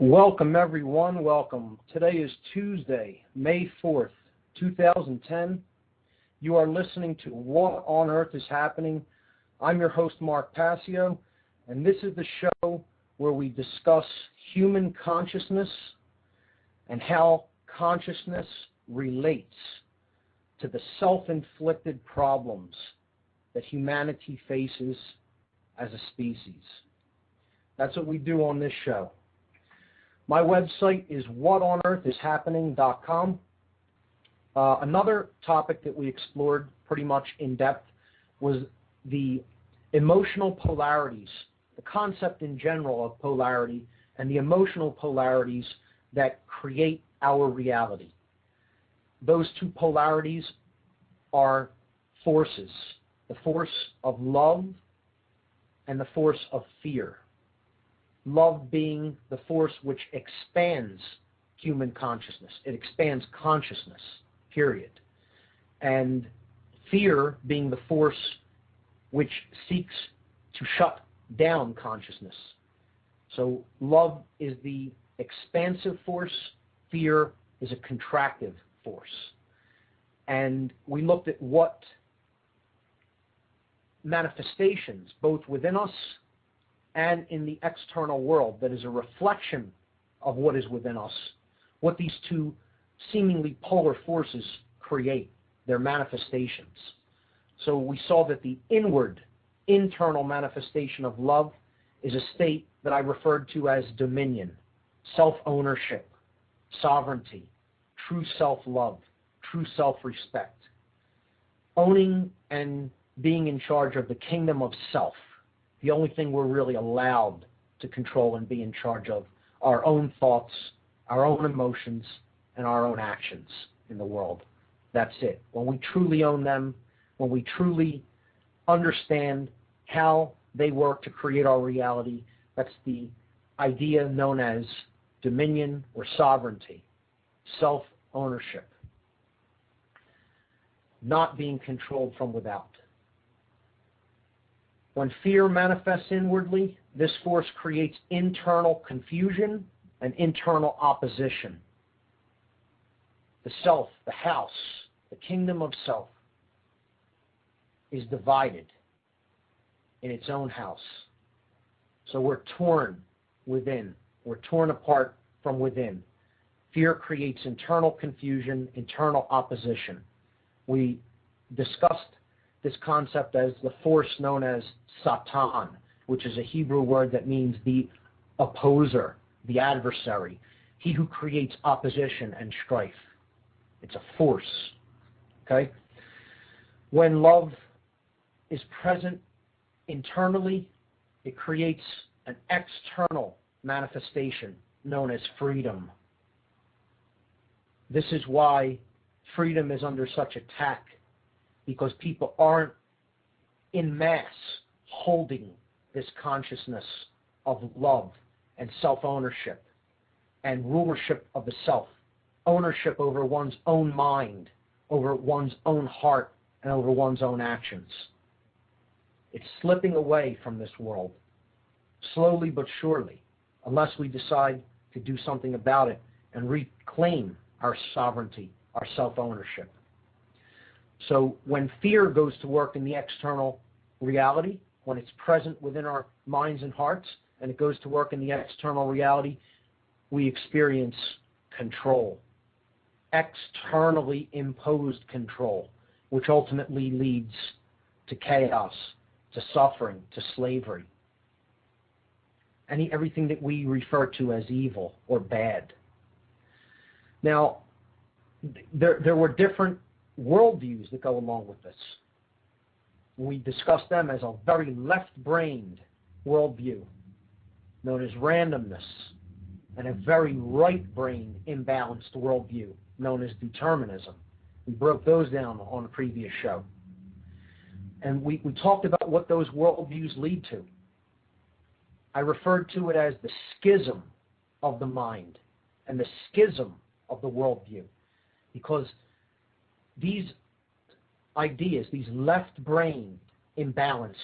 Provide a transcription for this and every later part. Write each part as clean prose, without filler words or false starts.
Welcome, everyone. Welcome. Today is Tuesday, May 4th, 2010. You are listening to What on Earth is Happening. I'm your host, Mark Passio, and this is the show where we discuss human consciousness and how consciousness relates to the self-inflicted problems that humanity faces as a species. That's what we do on this show. My website is whatonearthishappening.com. Another topic that we explored pretty much in depth was the emotional polarities, the concept in general of polarity, and the emotional polarities that create our reality. Those two polarities are forces, the force of love and the force of fear. Love being the force which expands human consciousness. It expands consciousness, period. And fear being the force which seeks to shut down consciousness. So love is the expansive force, fear is a contractive force. And we looked at what manifestations, both within us and in the external world, that is a reflection of what is within us, what these two seemingly polar forces create, their manifestations. So we saw that the inward, internal manifestation of love is a state that I referred to as dominion, self-ownership, sovereignty, true self-love, true self-respect, owning and being in charge of the kingdom of self. The only thing we're really allowed to control and be in charge of our own thoughts, our own emotions, and our own actions in the world. That's it. When we truly own them, when we truly understand how they work to create our reality, that's the idea known as dominion or sovereignty, self-ownership, not being controlled from without. When fear manifests inwardly, this force creates internal confusion and internal opposition. The self, the house, the kingdom of self is divided in its own house. So we're torn within. We're torn apart from within. Fear creates internal confusion, internal opposition. We discussed this concept as the force known as Satan, which is a Hebrew word that means the opposer, the adversary, he who creates opposition and strife. It's a force, okay? When love is present internally, it creates an external manifestation known as freedom. This is why freedom is under such attack, because people aren't in mass holding this consciousness of love and self-ownership and rulership of the self, ownership over one's own mind, over one's own heart, and over one's own actions. It's slipping away from this world, slowly but surely, unless we decide to do something about it and reclaim our sovereignty, our self-ownership. So when fear goes to work in the external reality, when it's present within our minds and hearts, and it goes to work in the external reality, we experience control, externally imposed control, which ultimately leads to chaos, to suffering, to slavery, and everything that we refer to as evil or bad. Now, there were different worldviews that go along with this. We discuss them as a very left-brained worldview known as randomness, and a very right-brained imbalanced worldview known as determinism. We broke those down on a previous show. And we talked about what those worldviews lead to. I referred to it as the schism of the mind and the schism of the worldview, because these ideas, these left-brained imbalanced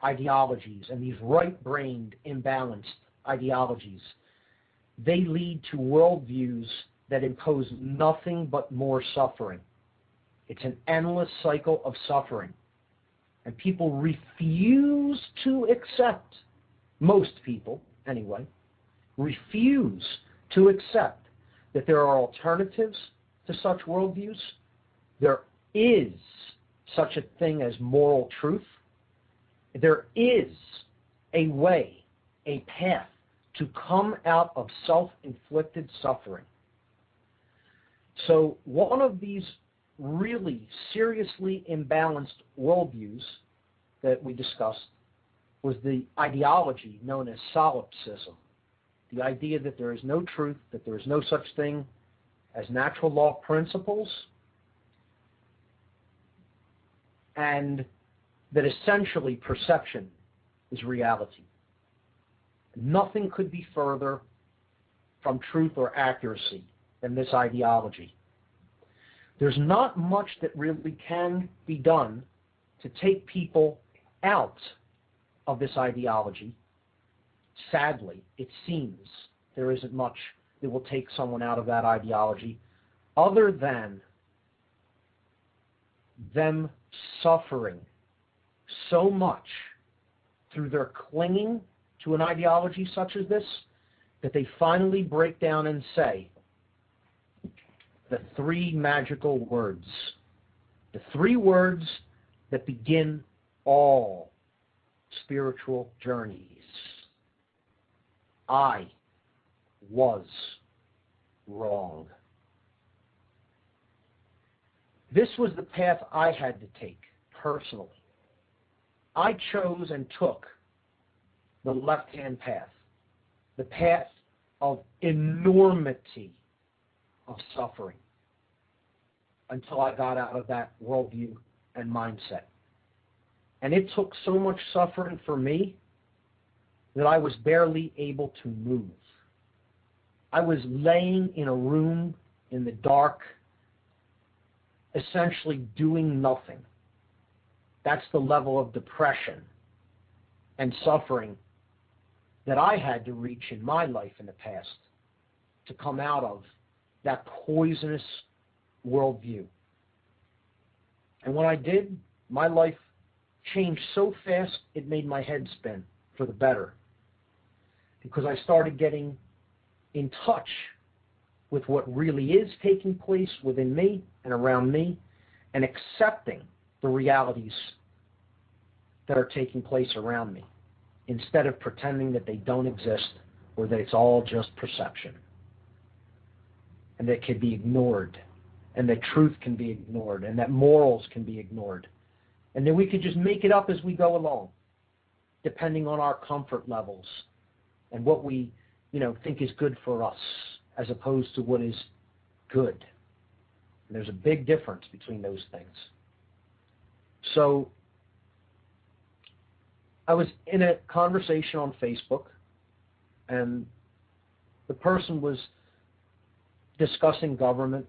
ideologies and these right-brained imbalanced ideologies they lead to worldviews that impose nothing but more suffering. It's an endless cycle of suffering. And people refuse to accept, most people anyway, refuse to accept that there are alternatives to such worldviews. There is such a thing as moral truth. There is a way, a path to come out of self-inflicted suffering. So one of these really seriously imbalanced worldviews that we discussed was the ideology known as solipsism, the idea that there is no truth, that there is no such thing as natural law principles, and that essentially perception is reality. Nothing could be further from truth or accuracy than this ideology. There's not much that really can be done to take people out of this ideology. Sadly, it seems there isn't much that will take someone out of that ideology other than them suffering so much through their clinging to an ideology such as this that they finally break down and say the three magical words, the three words that begin all spiritual journeys. I was wrong. This was the path I had to take personally. I chose and took the left-hand path, the path of enormity of suffering, until I got out of that worldview and mindset. And it took so much suffering for me that I was barely able to move. I was laying in a room in the dark, essentially doing nothing. That's the level of depression and suffering that I had to reach in my life in the past to come out of that poisonous worldview. And when I did, my life changed so fast it made my head spin for the better, because I started getting in touch with what really is taking place within me and around me, and accepting the realities that are taking place around me, instead of pretending that they don't exist or that it's all just perception, and that it can be ignored, and that truth can be ignored, and that morals can be ignored, and that we could just make it up as we go along, depending on our comfort levels and what we, think is good for us, as opposed to what is good. And there's a big difference between those things. So I was in a conversation on Facebook, and the person was discussing government.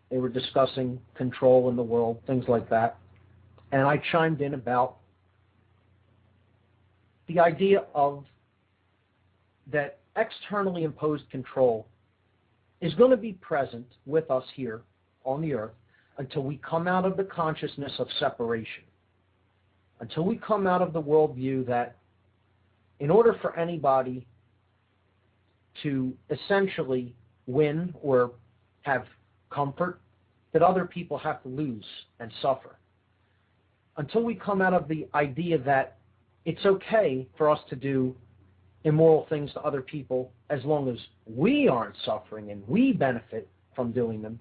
They were discussing control in the world, things like that. And I chimed in about the idea of that externally imposed control is going to be present with us here on the earth until we come out of the consciousness of separation, until we come out of the worldview that in order for anybody to essentially win or have comfort, that other people have to lose and suffer. Until we come out of the idea that it's okay for us to do immoral things to other people as long as we aren't suffering and we benefit from doing them,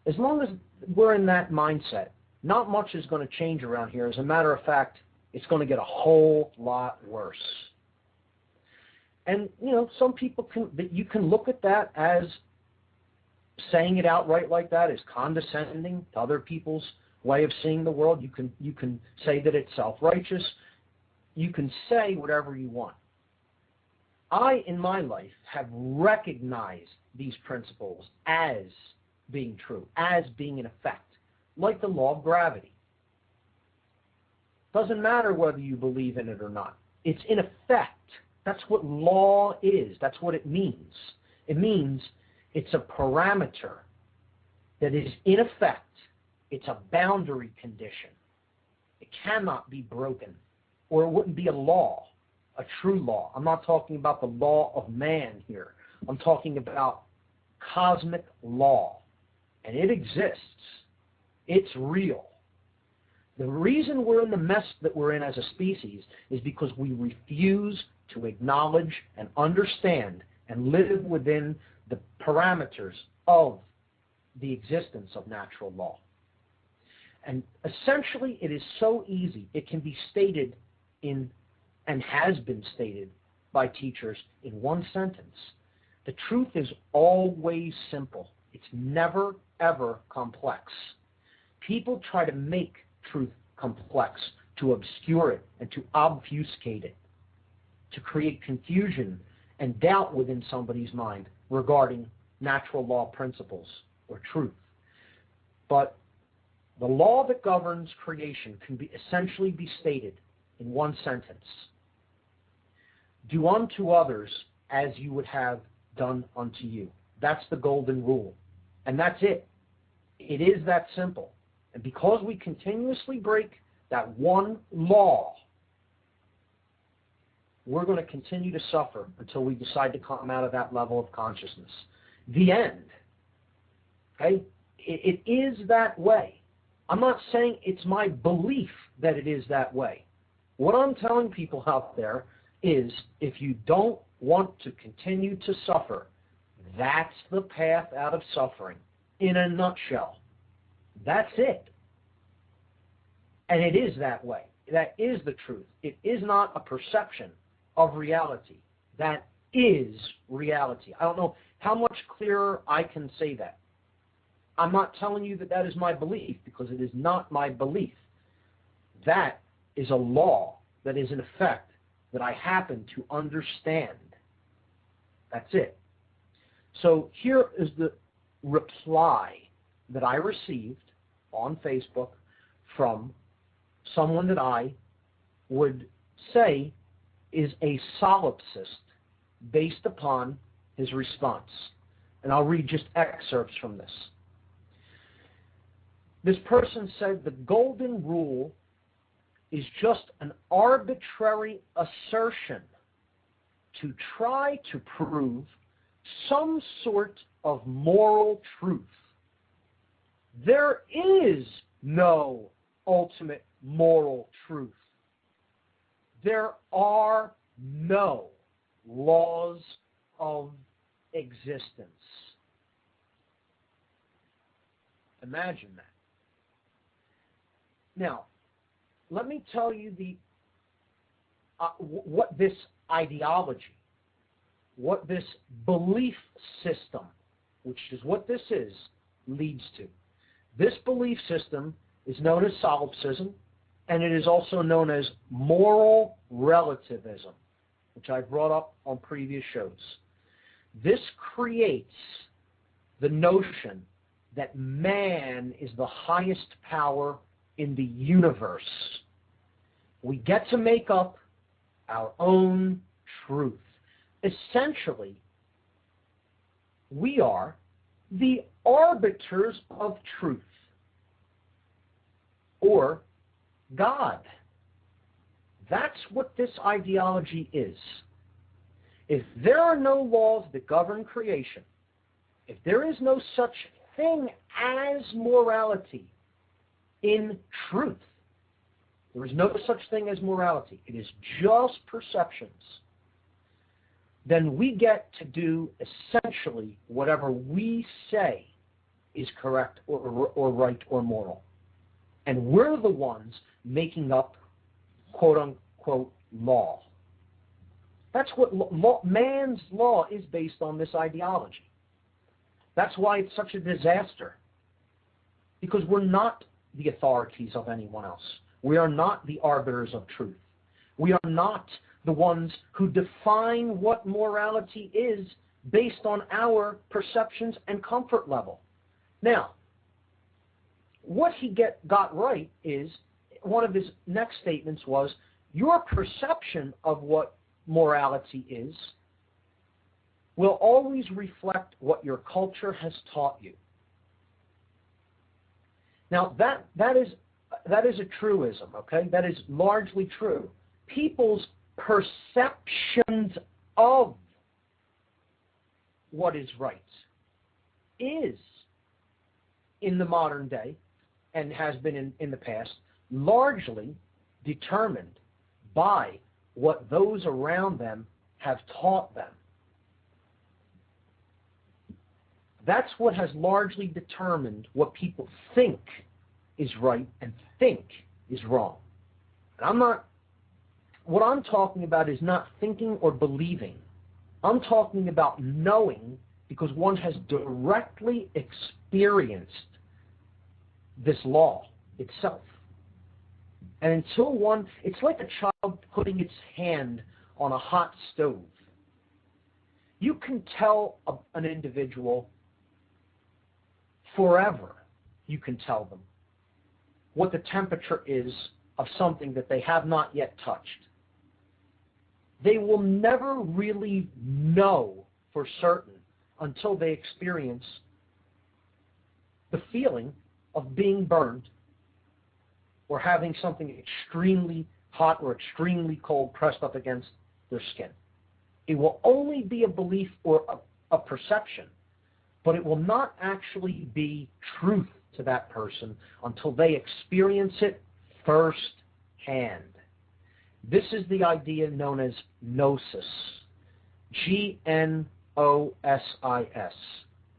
as long as we're in that mindset, not much is going to change around here. As a matter of fact, it's going to get a whole lot worse. And, some people you can look at that as saying it outright like that is condescending to other people's way of seeing the world. You can say that it's self-righteous. You can say whatever you want. I, in my life, have recognized these principles as being true, as being in effect, like the law of gravity. Doesn't matter whether you believe in it or not. It's in effect. That's what law is. That's what it means. It means it's a parameter that is in effect. It's a boundary condition. It cannot be broken, or it wouldn't be a law, a true law. I'm not talking about the law of man here. I'm talking about cosmic law, and it exists. It's real. The reason we're in the mess that we're in as a species is because we refuse to acknowledge and understand and live within the parameters of the existence of natural law. And essentially, it is so easy. It can be stated in, and has been stated by teachers in one sentence. The truth is always simple. It's never, ever complex. People try to make truth complex, to obscure it and to obfuscate it, to create confusion and doubt within somebody's mind regarding natural law principles or truth. But the law that governs creation can be essentially be stated in one sentence. Do unto others as you would have done unto you. That's the golden rule. And that's it. It is that simple. And because we continuously break that one law, we're going to continue to suffer until we decide to come out of that level of consciousness. The end. Okay? It is that way. I'm not saying it's my belief that it is that way. What I'm telling people out there is, if you don't want to continue to suffer, that's the path out of suffering, in a nutshell. That's it. And it is that way. That is the truth. It is not a perception of reality. That is reality. I don't know how much clearer I can say that. I'm not telling you that that is my belief, because it is not my belief. That is a law that is in effect that I happen to understand. That's it. So here is the reply that I received on Facebook from someone that I would say is a solipsist based upon his response. And I'll read just excerpts from this. This person said the golden rule is just an arbitrary assertion to try to prove some sort of moral truth. There is no ultimate moral truth. There are no laws of existence. Imagine that. Now, let me tell you what this ideology, what this belief system, which is what this is, leads to. This belief system is known as solipsism, and it is also known as moral relativism, which I've brought up on previous shows. This creates the notion that man is the highest power in the universe. We get to make up our own truth. Essentially, we are the arbiters of truth, or God. That's what this ideology is. If there are no laws that govern creation, if there is no such thing as morality in truth, there is no such thing as morality, it is just perceptions, then we get to do essentially whatever we say is correct or right or moral. And we're the ones making up quote-unquote law. That's what man's law is based on, this ideology. That's why it's such a disaster. Because we're not the authorities of anyone else. We are not the arbiters of truth. We are not the ones who define what morality is based on our perceptions and comfort level. Now, what he got right is, one of his next statements was, your perception of what morality is will always reflect what your culture has taught you. Now, that is a truism, okay? That is largely true. People's perceptions of what is right is, in the modern day, and has been in the past, largely determined by what those around them have taught them. That's what has largely determined what people think is right and think is wrong. And what I'm talking about is not thinking or believing. I'm talking about knowing, because one has directly experienced this law itself. And until it's like a child putting its hand on a hot stove. You can tell an individual forever, you can tell them what the temperature is of something that they have not yet touched. They will never really know for certain until they experience the feeling of being burned or having something extremely hot or extremely cold pressed up against their skin. It will only be a belief or a perception, but it will not actually be truth to that person until they experience it firsthand. This is the idea known as gnosis. Gnosis.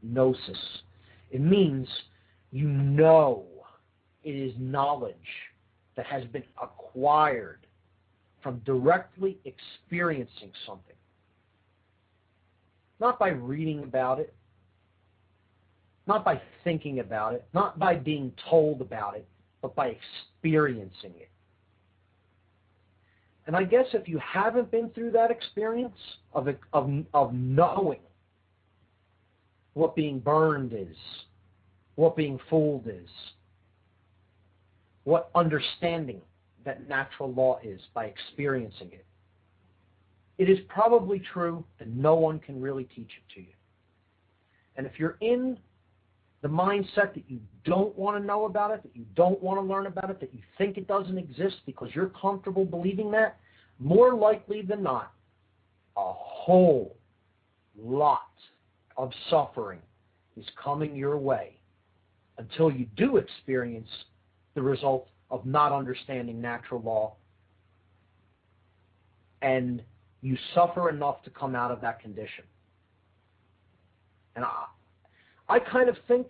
Gnosis. It means you know. It is knowledge that has been acquired from directly experiencing something. Not by reading about it, not by thinking about it, not by being told about it, but by experiencing it. And I guess if you haven't been through that experience of knowing what being burned is, what being fooled is, what understanding that natural law is by experiencing it, it is probably true that no one can really teach it to you. And if you're in the mindset that you don't want to know about it, that you don't want to learn about it, that you think it doesn't exist because you're comfortable believing that, more likely than not, a whole lot of suffering is coming your way until you do experience the result of not understanding natural law, and you suffer enough to come out of that condition. And I kind of think,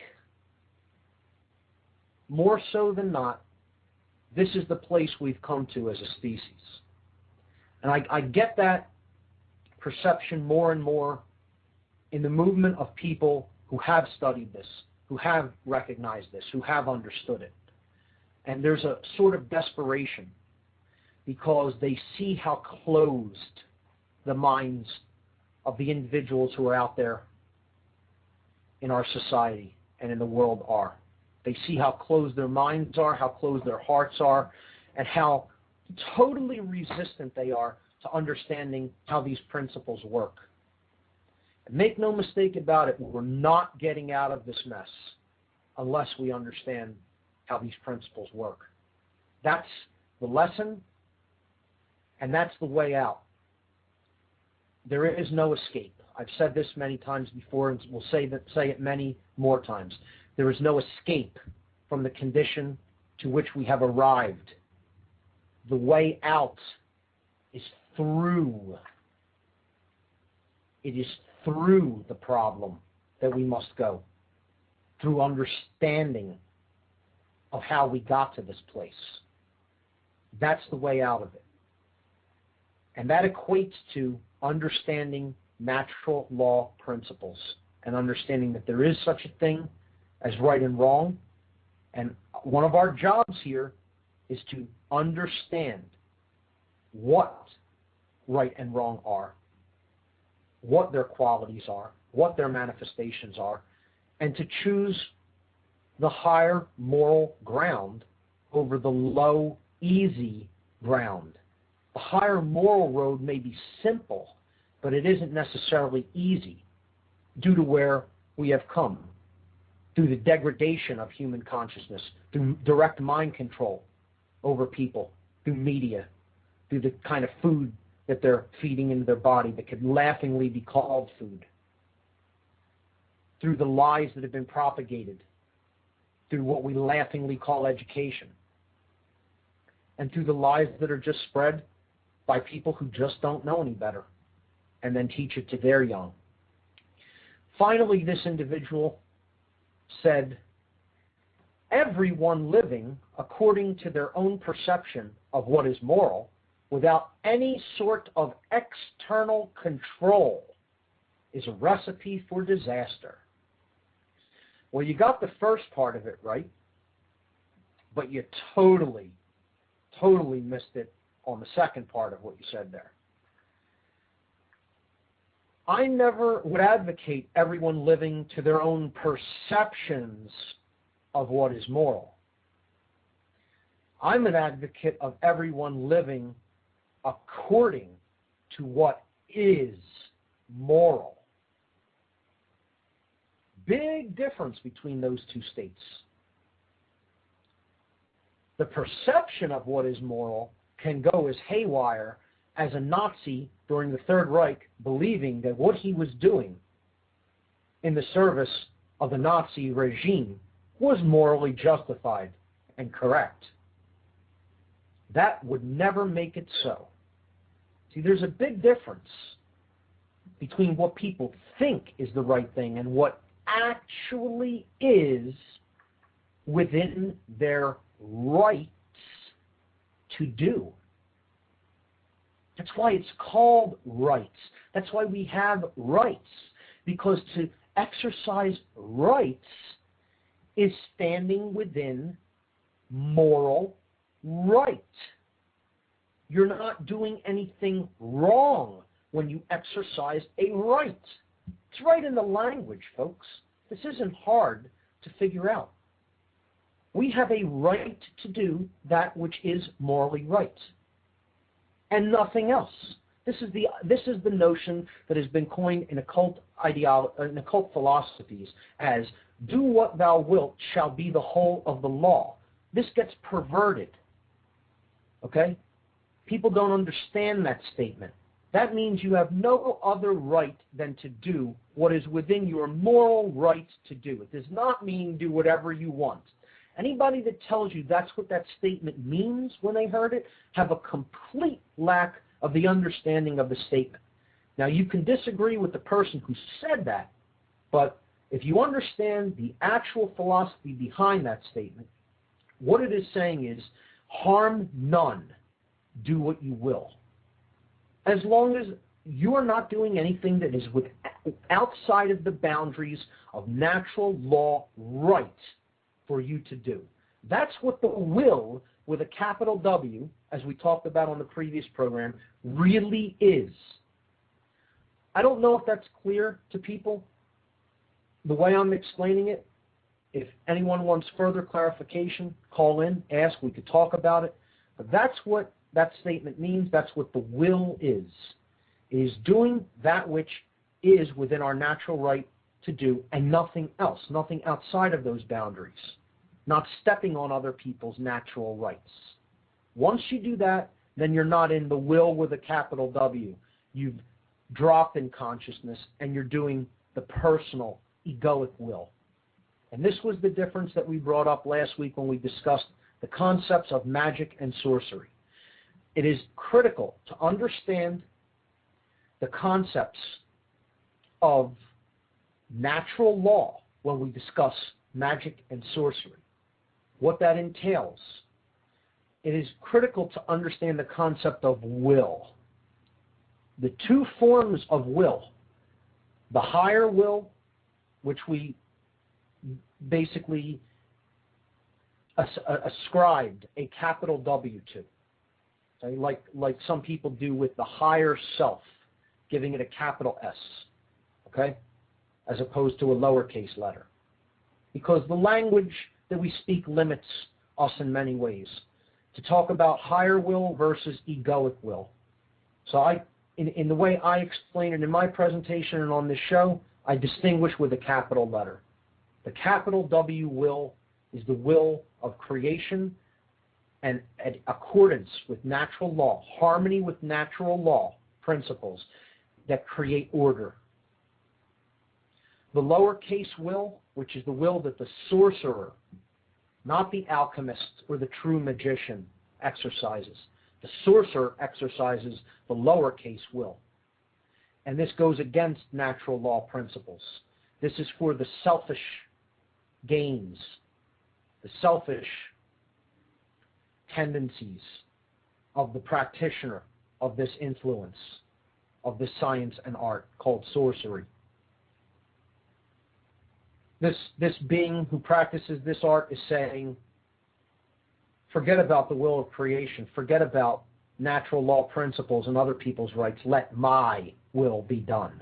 more so than not, this is the place we've come to as a species. And I get that perception more and more in the movement of people who have studied this, who have recognized this, who have understood it. And there's a sort of desperation because they see how closed the minds of the individuals who are out there in our society and in the world are. They see how closed their minds are, how closed their hearts are, and how totally resistant they are to understanding how these principles work. And make no mistake about it, we're not getting out of this mess unless we understand how these principles work. That's the lesson, and that's the way out. There is no escape. I've said this many times before, and we'll say it many more times. There is no escape from the condition to which we have arrived. The way out is through. It is through the problem that we must go, through understanding of how we got to this place. That's the way out of it. And that equates to understanding natural law principles and understanding that there is such a thing as right and wrong. And one of our jobs here is to understand what right and wrong are, what their qualities are, what their manifestations are, and to choose the higher moral ground over the low, easy ground The higher moral road may be simple, but it isn't necessarily easy due to where we have come, through the degradation of human consciousness, through direct mind control over people, through media, through the kind of food that they're feeding into their body that could laughingly be called food, through the lies that have been propagated, through what we laughingly call education, and through the lies that are just spread by people who just don't know any better and then teach it to their young. Finally, this individual said, everyone living according to their own perception of what is moral without any sort of external control is a recipe for disaster. Well, you got the first part of it right, but you totally missed it on the second part of what you said there. I never would advocate everyone living to their own perceptions of what is moral. I'm an advocate of everyone living according to what is moral. Big difference between those two states. The perception of what is moral can go as haywire as a Nazi during the Third Reich believing that what he was doing in the service of the Nazi regime was morally justified and correct. That would never make it so. See, there's a big difference between what people think is the right thing and what actually is within their rights to do. That's why it's called rights. That's why we have rights, because to exercise rights is standing within moral right. You're not doing anything wrong when you exercise a right. It's right in the language, folks. This isn't hard to figure out. We have a right to do that which is morally right, and nothing else. This is the notion that has been coined in occult philosophies as "do what thou wilt shall be the whole of the law." This gets perverted. Okay? People don't understand that statement. That means you have no other right than to do what is within your moral right to do. It does not mean do whatever you want. Anybody that tells you that's what that statement means when they heard it have a complete lack of the understanding of the statement. Now, you can disagree with the person who said that, but if you understand the actual philosophy behind that statement, what it is saying is, harm none, do what you will. As long as you are not doing anything that is outside of the boundaries of natural law right for you to do. That's what the will, with a capital W, as we talked about on the previous program, really is. I don't know if that's clear to people, the way I'm explaining it. If anyone wants further clarification, call in, ask, we could talk about it. But that's what that statement means. That's what the will is. It is doing that which is within our natural right to do and nothing else, nothing outside of those boundaries, not stepping on other people's natural rights. Once you do that, then you're not in the will with a capital W. You've dropped in consciousness and you're doing the personal, egoic will. And this was the difference that we brought up last week when we discussed the concepts of magic and sorcery. It is critical to understand the concepts of natural law when we discuss magic and sorcery, what that entails. It is critical to understand the concept of will. The two forms of will, the higher will, which we basically ascribed a capital W to, okay? like some people do with the higher self, giving it a capital S, okay, as opposed to a lowercase letter. Because the language that we speak limits us in many ways. to talk about higher will versus egoic will. So in the way I explain it in my presentation and on this show, I distinguish with a capital letter. The capital W will is the will of creation and accordance with natural law, harmony with natural law principles that create order. The lowercase will, which is the will that the sorcerer, not the alchemist or the true magician, exercises. The sorcerer exercises the lowercase will. And this goes against natural law principles. This is for the selfish gains, the selfish tendencies of the practitioner of this influence, of this science and art called sorcery. This being who practices this art is saying, forget about the will of creation, forget about natural law principles and other people's rights, let my will be done.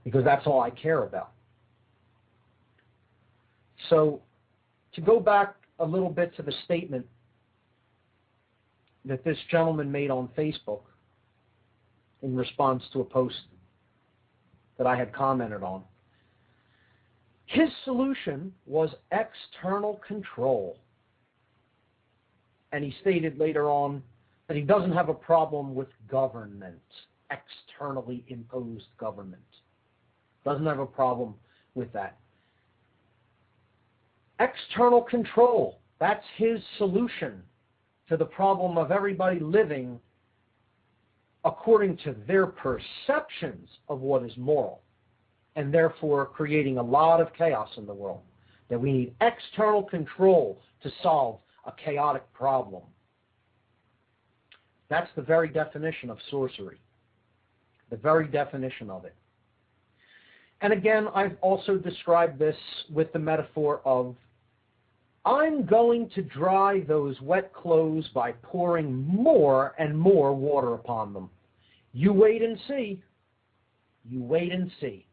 Because that's all I care about. So, to go back a little bit to the statement that this gentleman made on Facebook in response to a post that I had commented on. His solution was external control. And he stated later on that he doesn't have a problem with government, externally imposed government. Doesn't have a problem with that. External control, that's his solution to the problem of everybody living according to their perceptions of what is moral, and therefore creating a lot of chaos in the world. That we need external control to solve a chaotic problem. That's the very definition of sorcery. The very definition of it. And again, I've also described this with the metaphor of, I'm going to dry those wet clothes by pouring more and more water upon them. You wait and see. You wait and see.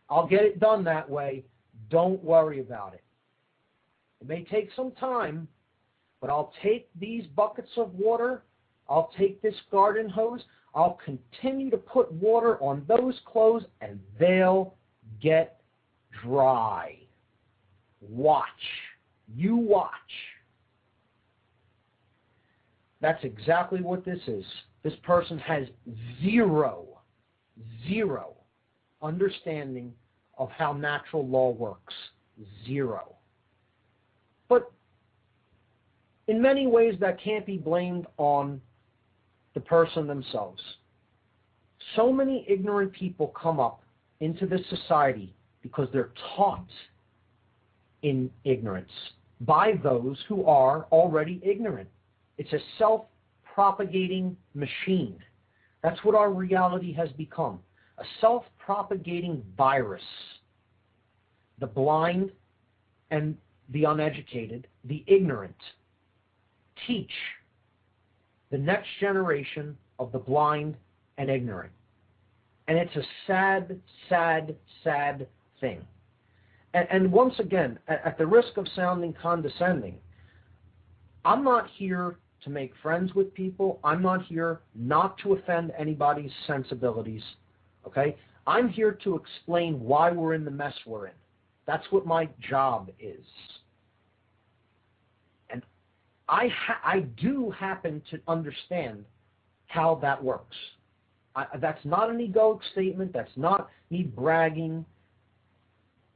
I'll get it done that way. Don't worry about it. It may take some time, but I'll take these buckets of water, I'll take this garden hose, I'll continue to put water on those clothes, and they'll get dry. Watch. You watch. That's exactly what this is. This person has zero understanding of how natural law works. Zero. But in many ways that can't be blamed on the person themselves. So many ignorant people come up into this society because they're taught in ignorance by those who are already ignorant. It's a self-propagating machine. That's what our reality has become. A self-propagating virus. The blind and the uneducated, the ignorant, teach the next generation of the blind and ignorant. And it's a sad, sad, sad thing. And once again, at the risk of sounding condescending, I'm not here to make friends with people. I'm not here not to offend anybody's sensibilities. Okay? I'm here to explain why we're in the mess we're in. That's what my job is. And I do happen to understand how that works. That's not an egoic statement. That's not me bragging.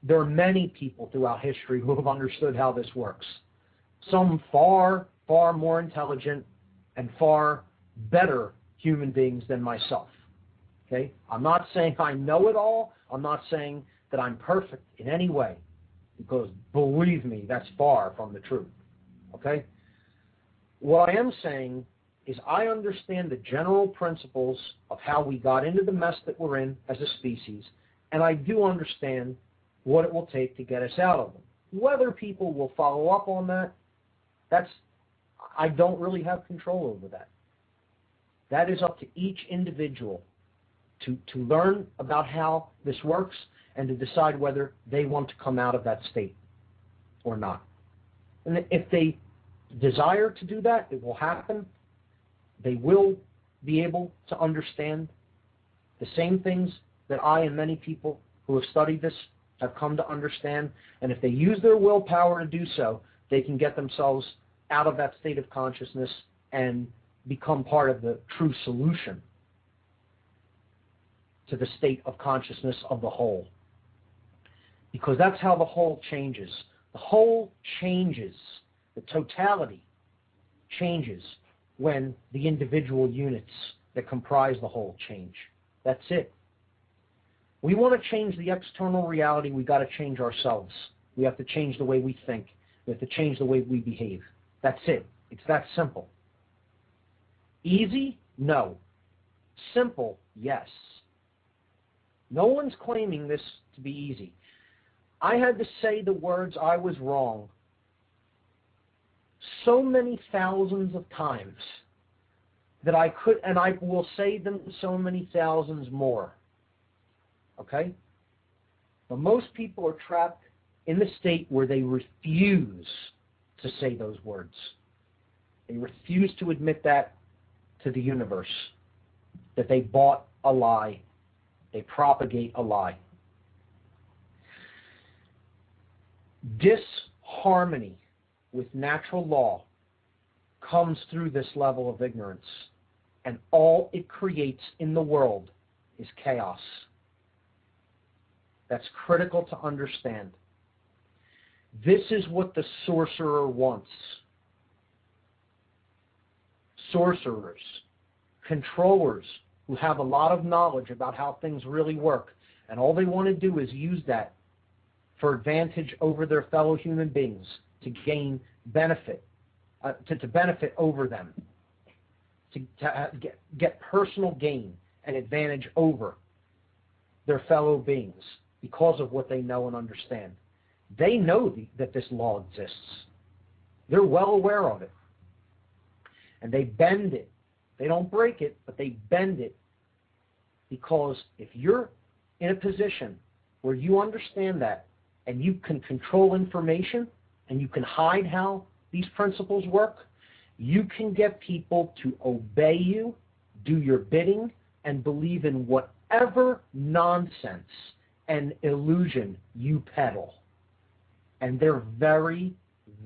There are many people throughout history who have understood how this works. Some far, far more intelligent and far better human beings than myself. Okay? I'm not saying I know it all. I'm not saying that I'm perfect in any way, because believe me, that's far from the truth. Okay? What I am saying is I understand the general principles of how we got into the mess that we're in as a species, and I do understand what it will take to get us out of them. Whether people will follow up on that, I don't really have control over that. That is up to each individual to learn about how this works and to decide whether they want to come out of that state or not. And if they desire to do that, it will happen. They will be able to understand the same things that I and many people who have studied this have come to understand. And if they use their willpower to do so, they can get themselves out of that state of consciousness and become part of the true solution to the state of consciousness of the whole. Because that's how the whole changes. The whole changes, the totality changes when the individual units that comprise the whole change. That's it. We want to change the external reality, we got to change ourselves. We have to change the way we think. We have to change the way we behave. That's it. It's that simple. Easy? No. Simple? Yes. No one's claiming this to be easy. I had to say the words "I was wrong" so many thousands of times that I could, and I will say them so many thousands more. Okay? But most people are trapped in the state where they refuse to say those words. They refuse to admit that to the universe, that they bought a lie, they propagate a lie. Disharmony with natural law comes through this level of ignorance, and all it creates in the world is chaos. That's critical to understand. This is what the sorcerer wants. Sorcerers, controllers who have a lot of knowledge about how things really work, and all they want to do is use that for advantage over their fellow human beings, to gain benefit, to benefit over them, to get personal gain and advantage over their fellow beings because of what they know and understand. They know that this law exists. They're well aware of it. And they bend it. They don't break it, but they bend it, because if you're in a position where you understand that and you can control information and you can hide how these principles work, you can get people to obey you, do your bidding, and believe in whatever nonsense and illusion you peddle. And they're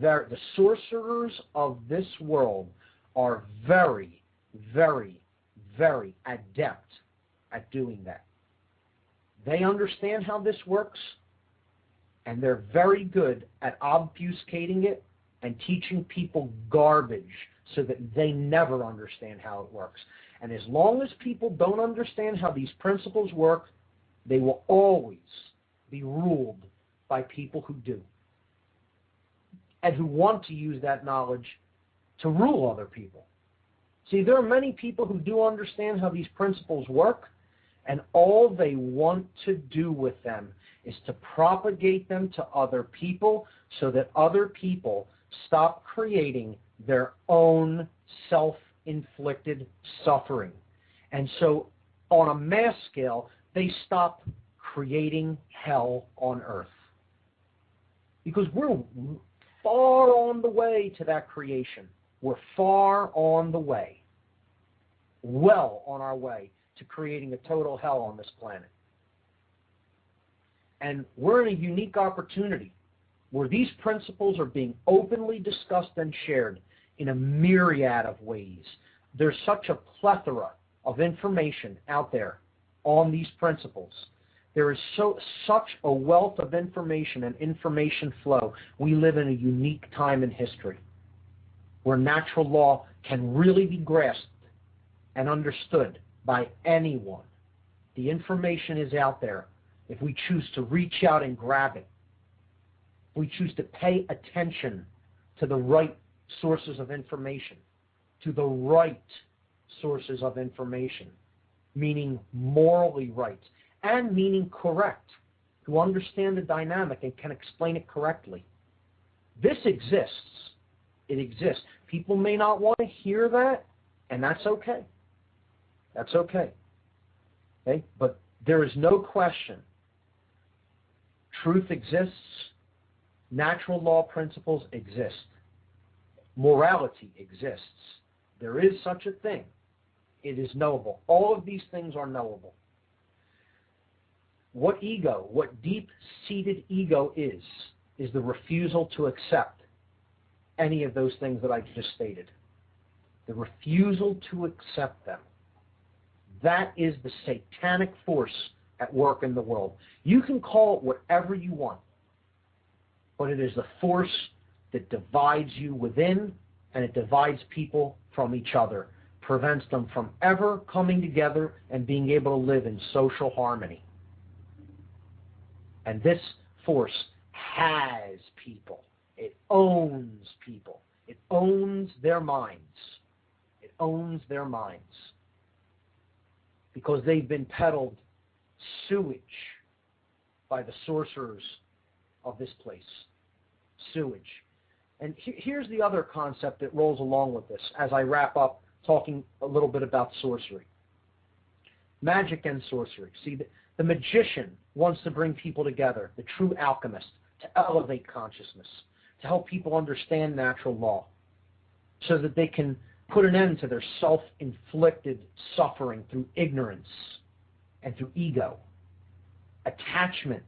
the sorcerers of this world are very, very, very adept at doing that. They understand how this works, and they're very good at obfuscating it and teaching people garbage so that they never understand how it works. And as long as people don't understand how these principles work, they will always be ruled by people who do, and who want to use that knowledge to rule other people. See, there are many people who do understand how these principles work, and all they want to do with them is to propagate them to other people so that other people stop creating their own self-inflicted suffering. And so, on a mass scale, they stop creating hell on earth. Because we're far on the way to that creation. We're far on the way, well on our way to creating a total hell on this planet. And we're in a unique opportunity where these principles are being openly discussed and shared in a myriad of ways. There's such a plethora of information out there on these principles. There is such a wealth of information and information flow. We live in a unique time in history where natural law can really be grasped and understood by anyone. The information is out there if we choose to reach out and grab it. If we choose to pay attention to the right sources of information, to the right sources of information, meaning morally right and meaning correct, who understand the dynamic and can explain it correctly. This exists. It exists. People may not want to hear that, and that's okay. That's okay. Okay? But there is no question. Truth exists. Natural law principles exist. Morality exists. There is such a thing. It is knowable. All of these things are knowable. What deep-seated ego is the refusal to accept any of those things that I just stated. The refusal to accept them. That is the satanic force at work in the world. You can call it whatever you want, but it is the force that divides you within, and it divides people from each other, prevents them from ever coming together and being able to live in social harmony. And this force has people. It owns people. It owns their minds. It owns their minds. Because they've been peddled sewage by the sorcerers of this place. Sewage. And here's the other concept that rolls along with this as I wrap up talking a little bit about sorcery. Magic and sorcery. See, the magician wants to bring people together, the true alchemist, to elevate consciousness, to help people understand natural law, so that they can put an end to their self-inflicted suffering through ignorance and through ego, attachment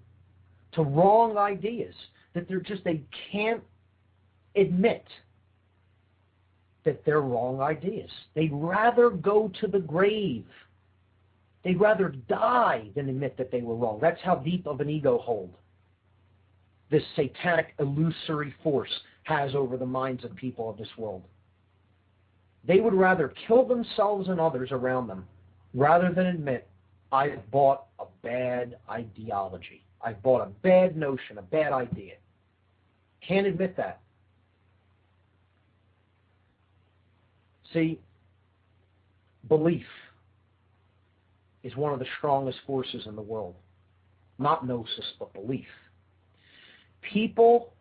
to wrong ideas that they can't admit that they're wrong ideas. They'd rather go to the grave. They'd rather die than admit that they were wrong. That's how deep of an ego hold this satanic illusory force has over the minds of people of this world. They would rather kill themselves and others around them rather than admit, I've bought a bad ideology. I've bought a bad notion, a bad idea. Can't admit that. See, belief is one of the strongest forces in the world. Not gnosis, but belief. People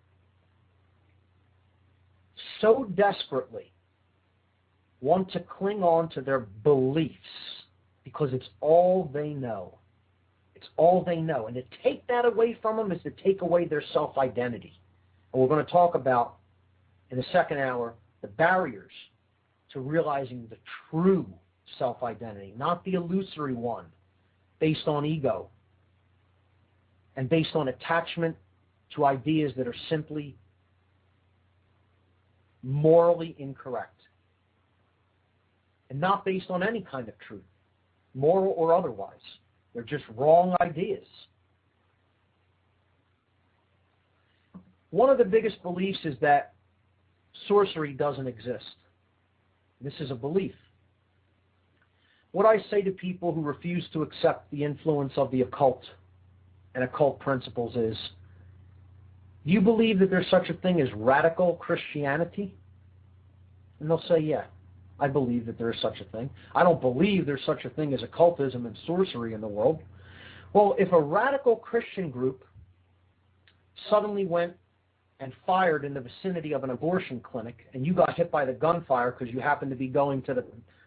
so desperately want to cling on to their beliefs because it's all they know. It's all they know. And to take that away from them is to take away their self-identity. And we're going to talk about, in the second hour, the barriers to realizing the true self-identity, not the illusory one based on ego and based on attachment to ideas that are simply morally incorrect and not based on any kind of truth, moral or otherwise. They're just wrong ideas. One of the biggest beliefs is that sorcery doesn't exist. This is a belief. What I say to people who refuse to accept the influence of the occult and occult principles is, do you believe that there's such a thing as radical Christianity? And they'll say, yeah, I believe that there is such a thing. I don't believe there's such a thing as occultism and sorcery in the world. Well, if a radical Christian group suddenly went and fired in the vicinity of an abortion clinic, and you got hit by the gunfire because you happened to be going to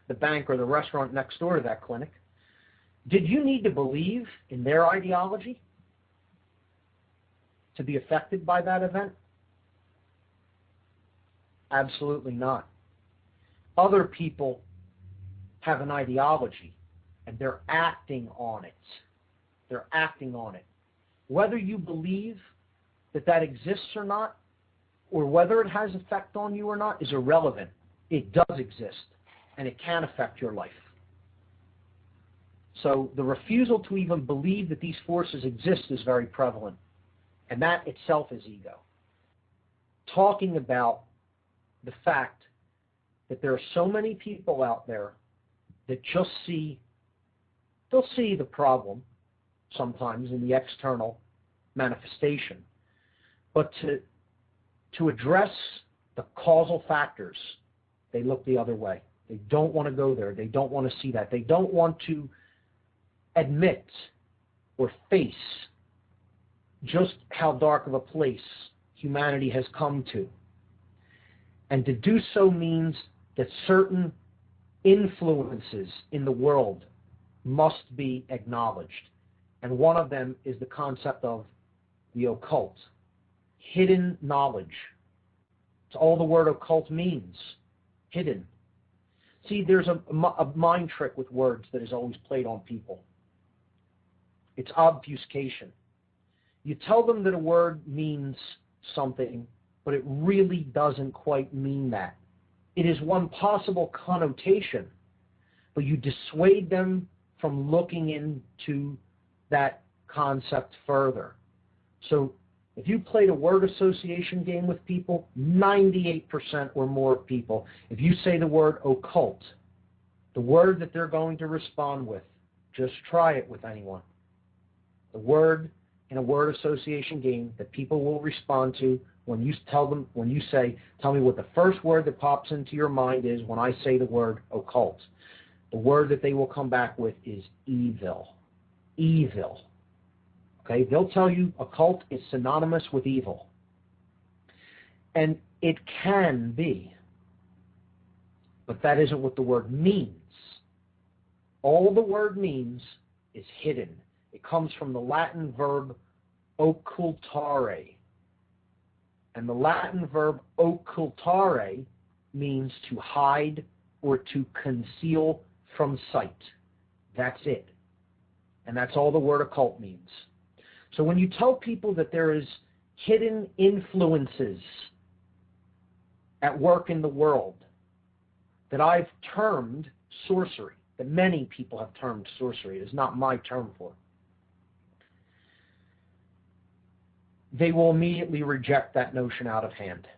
the bank or the restaurant next door to that clinic, did you need to believe in their ideology to be affected by that event? Absolutely not. Other people have an ideology, and they're acting on it. They're acting on it. Whether you believe that exists or not, or whether it has effect on you or not, is irrelevant. It does exist, and it can affect your life. So the refusal to even believe that these forces exist is very prevalent, and that itself is ego. Talking about the fact that there are so many people out there that just they'll see the problem sometimes in the external manifestation, but to address the causal factors, they look the other way. They don't want to go there. They don't want to see that. They don't want to admit or face just how dark of a place humanity has come to. And to do so means that certain influences in the world must be acknowledged. And one of them is the concept of the occult, hidden knowledge. It's It's all the word occult means, hidden. See, there's a mind trick with words that is always played on people. It's obfuscation. You tell them that a word means something, but it really doesn't quite mean that. It is one possible connotation, but you dissuade them from looking into that concept further. So if you played a word association game with people, 98% or more of people, if you say the word occult, the word that they're going to respond with, just try it with anyone. The word in a word association game that people will respond to when you say, tell me what the first word that pops into your mind is when I say the word occult. The word that they will come back with is evil. Evil. Okay? They'll tell you occult is synonymous with evil. And it can be. But that isn't what the word means. All the word means is hidden. It comes from the Latin verb occultare. And the Latin verb occultare means to hide or to conceal from sight. That's it. And that's all the word occult means. So when you tell people that there is hidden influences at work in the world that I've termed sorcery, that many people have termed sorcery, it is not my term for it, they will immediately reject that notion out of hand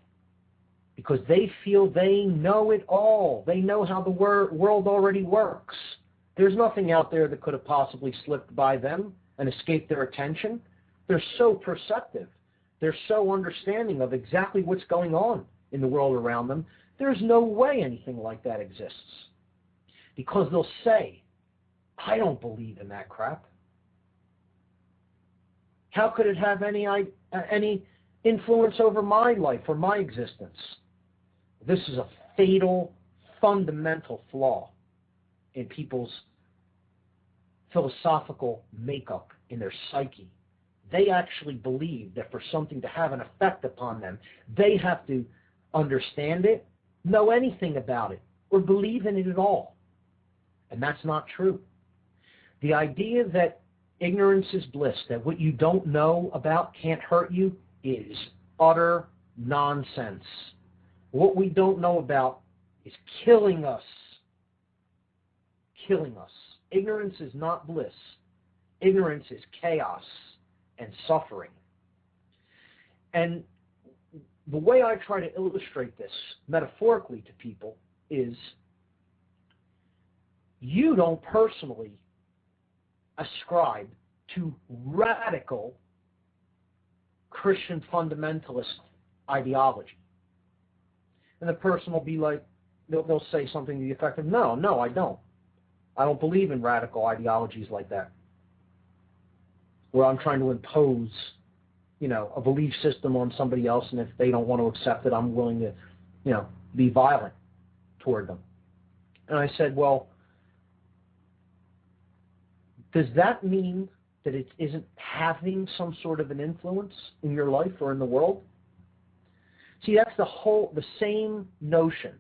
because they feel they know it all. They know how the world already works. There's nothing out there that could have possibly slipped by them and escaped their attention. They're so perceptive. They're so understanding of exactly what's going on in the world around them. There's no way anything like that exists. Because they'll say, I don't believe in that crap. How could it have any influence over my life or my existence? This is a fatal, fundamental flaw in people's philosophical makeup, in their psyche. They actually believe that for something to have an effect upon them, they have to understand it, know anything about it, or believe in it at all. And that's not true. The idea that ignorance is bliss, that what you don't know about can't hurt you, is utter nonsense. What we don't know about is killing us. Killing us. Ignorance is not bliss. Ignorance is chaos and suffering. And the way I try to illustrate this metaphorically to people is you don't personally ascribe to radical Christian fundamentalist ideology. And the person will be like, they'll say something to the effect of, no, I don't. I don't believe in radical ideologies like that, where I'm trying to impose, a belief system on somebody else, and if they don't want to accept it, I'm willing to, be violent toward them. And I said, well, does that mean that it isn't having some sort of an influence in your life or in the world? See, that's the same notion.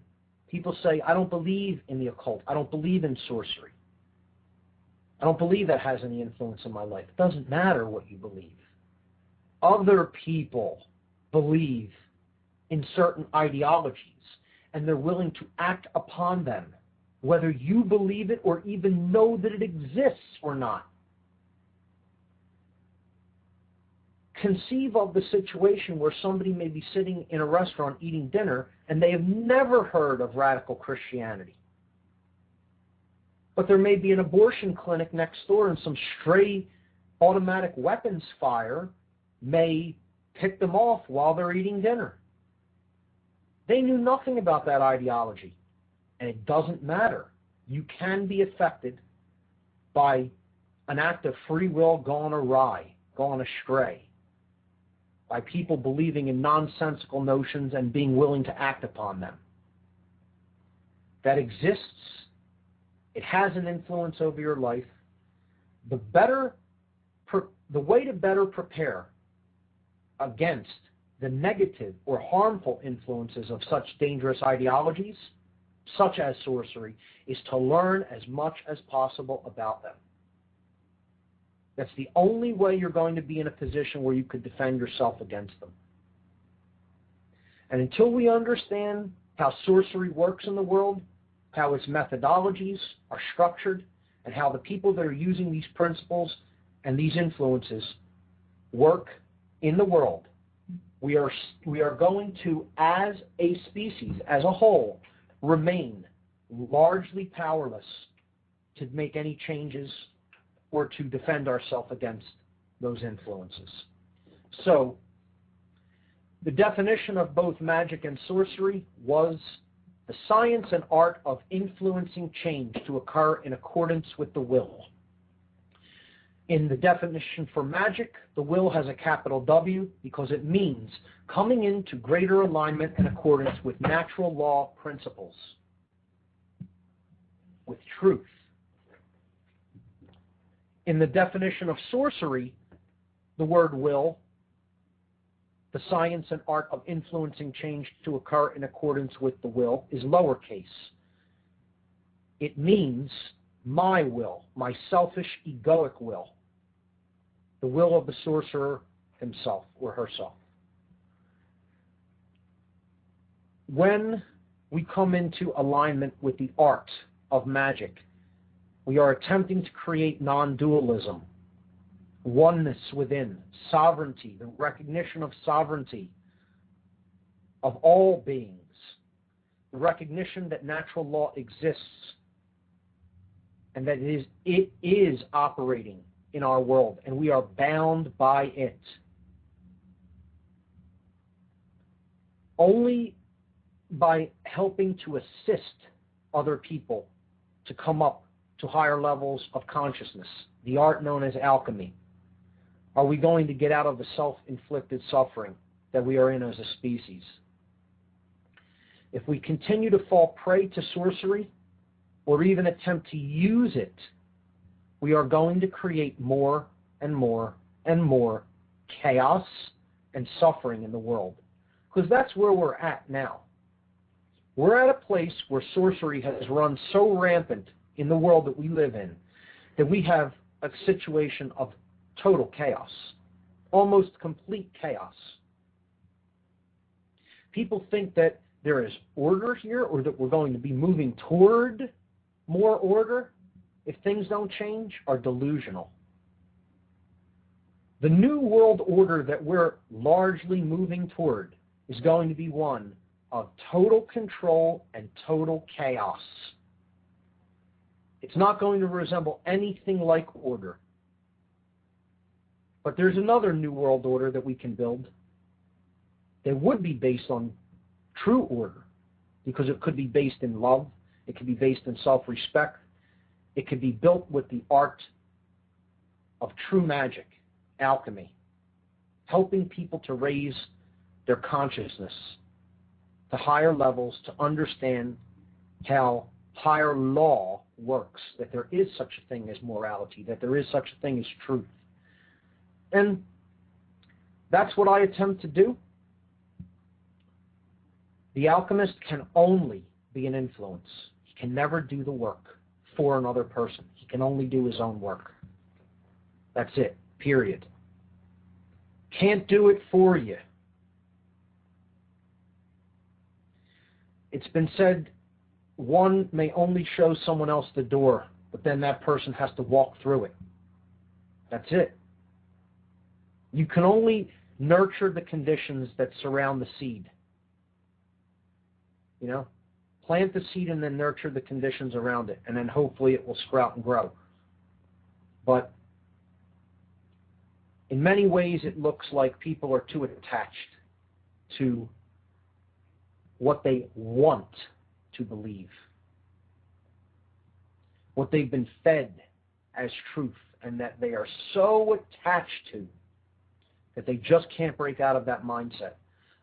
People say, I don't believe in the occult. I don't believe in sorcery. I don't believe that has any influence in my life. It doesn't matter what you believe. Other people believe in certain ideologies, and they're willing to act upon them, whether you believe it or even know that it exists or not. Conceive of the situation where somebody may be sitting in a restaurant eating dinner and they have never heard of radical Christianity. But there may be an abortion clinic next door and some stray automatic weapons fire may pick them off while they're eating dinner. They knew nothing about that ideology. And it doesn't matter. You can be affected by an act of free will gone awry, gone astray, by people believing in nonsensical notions and being willing to act upon them. That exists. It has an influence over your life. The way to better prepare against the negative or harmful influences of such dangerous ideologies, such as sorcery, is to learn as much as possible about them. That's the only way you're going to be in a position where you could defend yourself against them. And until we understand how sorcery works in the world, how its methodologies are structured, and how the people that are using these principles and these influences work in the world, we are going to, as a species, as a whole, remain largely powerless to make any changes or to defend ourselves against those influences. So, the definition of both magic and sorcery was the science and art of influencing change to occur in accordance with the will. In the definition for magic, the will has a capital W because it means coming into greater alignment and accordance with natural law principles, with truth. In the definition of sorcery, the word will, the science and art of influencing change to occur in accordance with the will, is lowercase. It means my will, my selfish, egoic will, the will of the sorcerer himself or herself. When we come into alignment with the art of magic, we are attempting to create non-dualism, oneness within, sovereignty, the recognition of sovereignty of all beings, the recognition that natural law exists and that it is operating in our world, and we are bound by it. Only by helping to assist other people to come up to higher levels of consciousness, the art known as alchemy, are we going to get out of the self-inflicted suffering that we are in as a species. If we continue to fall prey to sorcery, or even attempt to use it, we are going to create more and more and more chaos and suffering in the world. Because that's where we're at now. We're at a place where sorcery has run so rampant in the world that we live in that we have a situation of total chaos, almost complete chaos. People think that there is order here or that we're going to be moving toward more order if things don't change are delusional. The new world order that we're largely moving toward is going to be one of total control and total chaos. It's not going to resemble anything like order. But there's another new world order that we can build that would be based on true order, because it could be based in love, it could be based in self-respect, it could be built with the art of true magic, alchemy, helping people to raise their consciousness to higher levels, to understand how higher law works, that there is such a thing as morality, that there is such a thing as truth. And that's what I attempt to do. The alchemist can only be an influence. He can never do the work for another person. He can only do his own work. That's it, period. Can't do it for you. It's been said, one may only show someone else the door, but then that person has to walk through it. That's it. You can only nurture the conditions that surround the seed. You know, plant the seed and then nurture the conditions around it, and then hopefully it will sprout and grow. But in many ways it looks like people are too attached to what they want to believe, what they've been fed as truth, and that they are so attached to that they just can't break out of that mindset.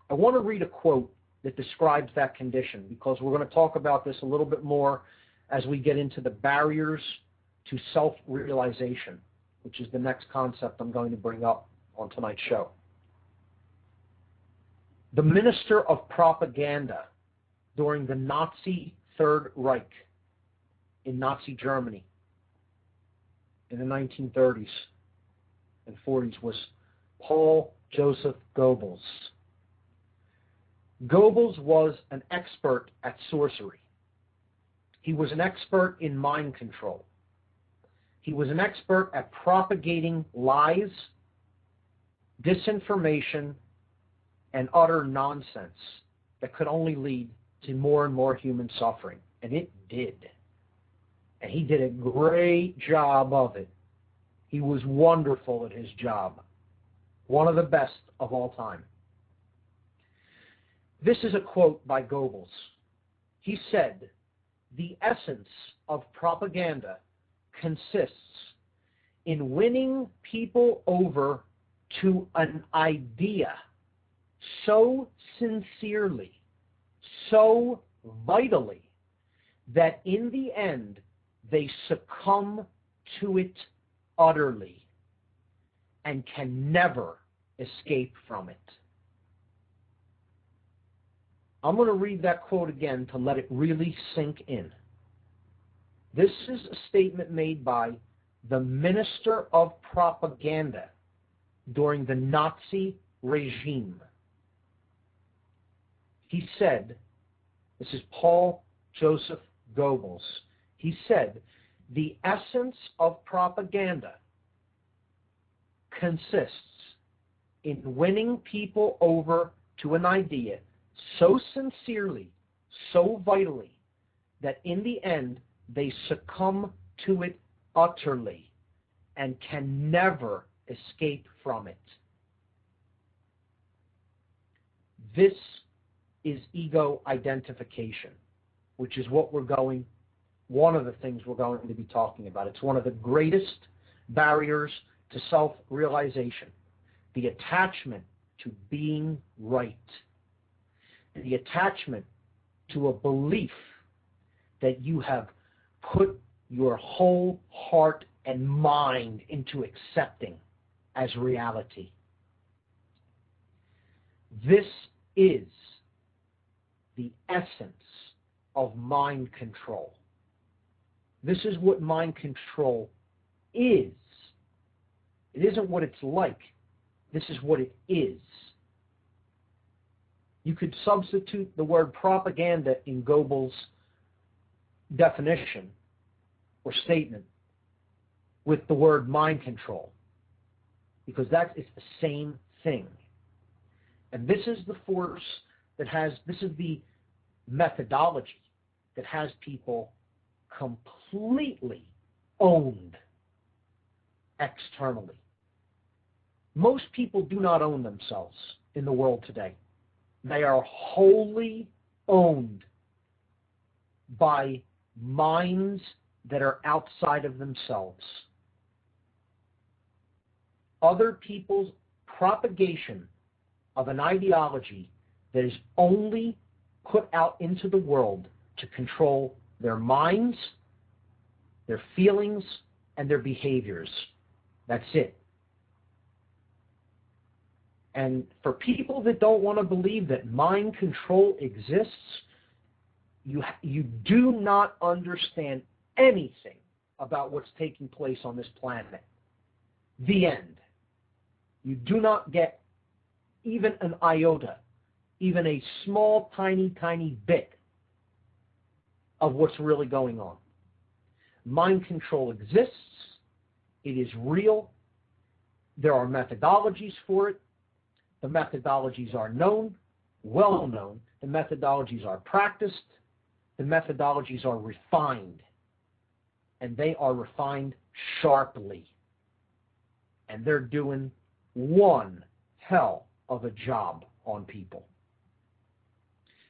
I want to read a quote that describes that condition, because we're going to talk about this a little bit more as we get into the barriers to self-realization, which is the next concept I'm going to bring up on tonight's show. The minister of propaganda during the Nazi Third Reich in Nazi Germany in the 1930s and 40s was Paul Joseph Goebbels. Goebbels was an expert at sorcery. He was an expert in mind control. He was an expert at propagating lies, disinformation, and utter nonsense that could only lead to more and more human suffering. And it did. And he did a great job of it. He was wonderful at his job. One of the best of all time. This is a quote by Goebbels. He said, "The essence of propaganda consists in winning people over to an idea so sincerely, so vitally, that in the end they succumb to it utterly and can never escape from it." I'm going to read that quote again to let it really sink in. This is a statement made by the minister of propaganda during the Nazi regime. He said, this is Paul Joseph Goebbels, he said, "The essence of propaganda consists in winning people over to an idea so sincerely, so vitally, that in the end they succumb to it utterly and can never escape from it." This is ego identification, which is one of the things we're going to be talking about. It's one of the greatest barriers to self-realization, the attachment to being right, the attachment to a belief that you have put your whole heart and mind into accepting as reality. This is the essence of mind control. This is what mind control is. It isn't what it's like. This is what it is. You could substitute the word propaganda in Goebbels' definition or statement with the word mind control, because it's the same thing. And this is the force this is the methodology that has people completely owned externally. Most people do not own themselves in the world today. They are wholly owned by minds that are outside of themselves. Other people's propagation of an ideology that is only put out into the world to control their minds, their feelings, and their behaviors. That's it. And for people that don't want to believe that mind control exists, you do not understand anything about what's taking place on this planet. The end. You do not get even an iota, even a small, tiny, tiny bit of what's really going on. Mind control exists. It is real. There are methodologies for it. The methodologies are known, well known. The methodologies are practiced. The methodologies are refined. And they are refined sharply. And they're doing one hell of a job on people.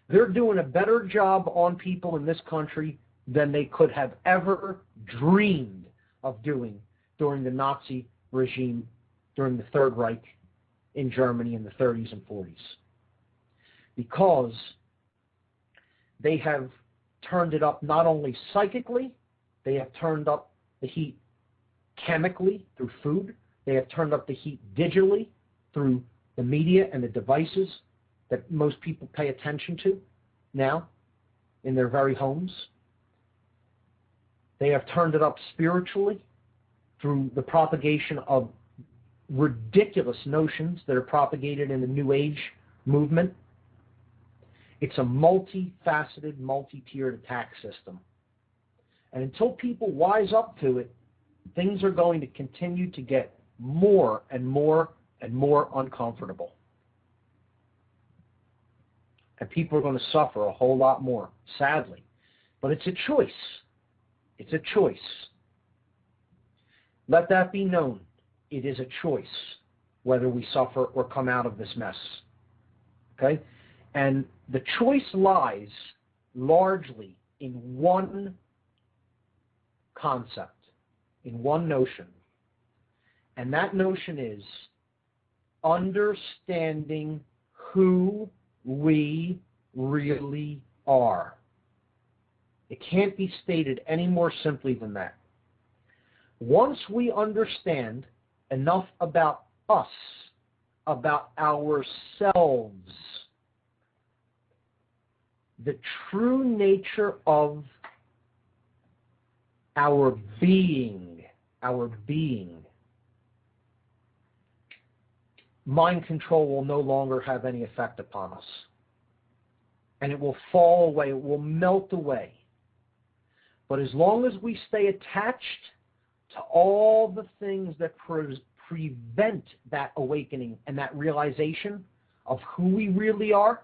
They're doing a better job on people in this country than they could have ever dreamed of doing during the Nazi regime, during the Third Reich in Germany in the 30s and 40s. Because they have turned it up not only psychically, they have turned up the heat chemically through food, they have turned up the heat digitally through the media and the devices, that most people pay attention to now in their very homes. They have turned it up spiritually through the propagation of ridiculous notions that are propagated in the New Age movement. It's a multifaceted, multi-tiered attack system. And until people wise up to it, things are going to continue to get more and more and more uncomfortable. And people are going to suffer a whole lot more, sadly. But it's a choice. It's a choice. Let that be known. It is a choice whether we suffer or come out of this mess. Okay? And the choice lies largely in one concept, in one notion. And that notion is understanding who we really are. It can't be stated any more simply than that. Once we understand enough about us, about ourselves, the true nature of our being, mind control will no longer have any effect upon us. And it will fall away, it will melt away. But as long as we stay attached to all the things that prevent that awakening and that realization of who we really are,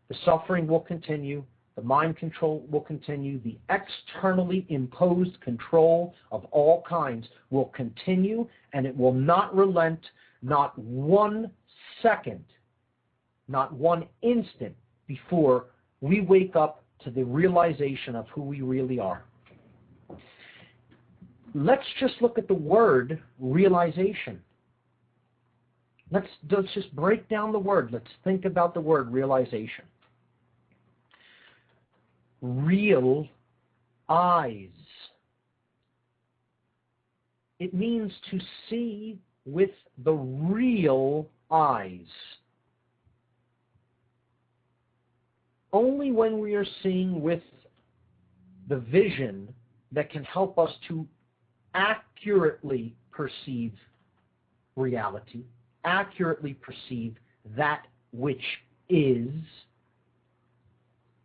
the suffering will continue, the mind control will continue, the externally imposed control of all kinds will continue, and it will not relent, not 1 second, not 1 instant before we wake up to the realization of who we really are. Let's just look at the word realization. Let's just break down the word. Let's think about the word realization. Real eyes. It means to see with the real eyes. Only when we are seeing with the vision that can help us to accurately perceive reality, accurately perceive that which is,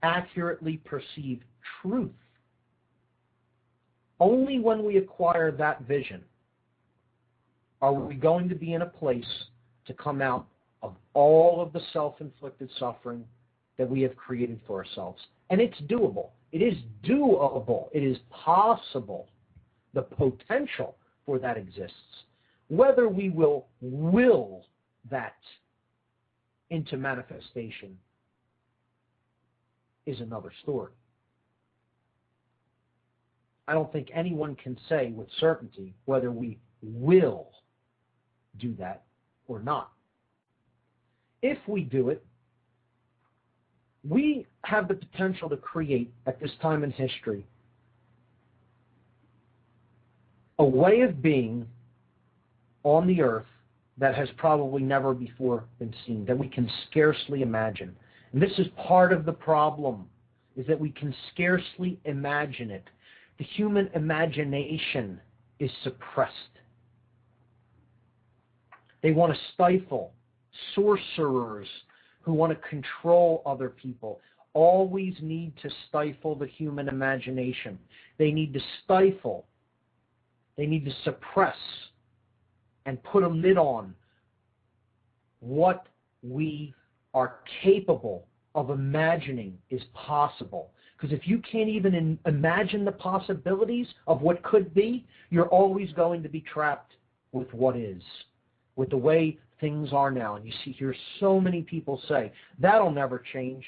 accurately perceive truth. Only when we acquire that vision are we going to be in a place to come out of all of the self-inflicted suffering that we have created for ourselves. And it's doable. It is doable. It is possible. The potential for that exists. Whether we will that into manifestation is another story. I don't think anyone can say with certainty whether we will do that or not. If we do it, we have the potential to create, at this time in history, a way of being on the earth that has probably never before been seen, that we can scarcely imagine. And this is part of the problem, is that we can scarcely imagine it. The human imagination is suppressed. They want to stifle. Sorcerers who want to control other people always need to stifle the human imagination. They need to stifle. They need to suppress and put a lid on what we are capable of imagining is possible. Because if you can't even imagine the possibilities of what could be, you're always going to be trapped with what is, with the way things are now. And you hear so many people say, that'll never change.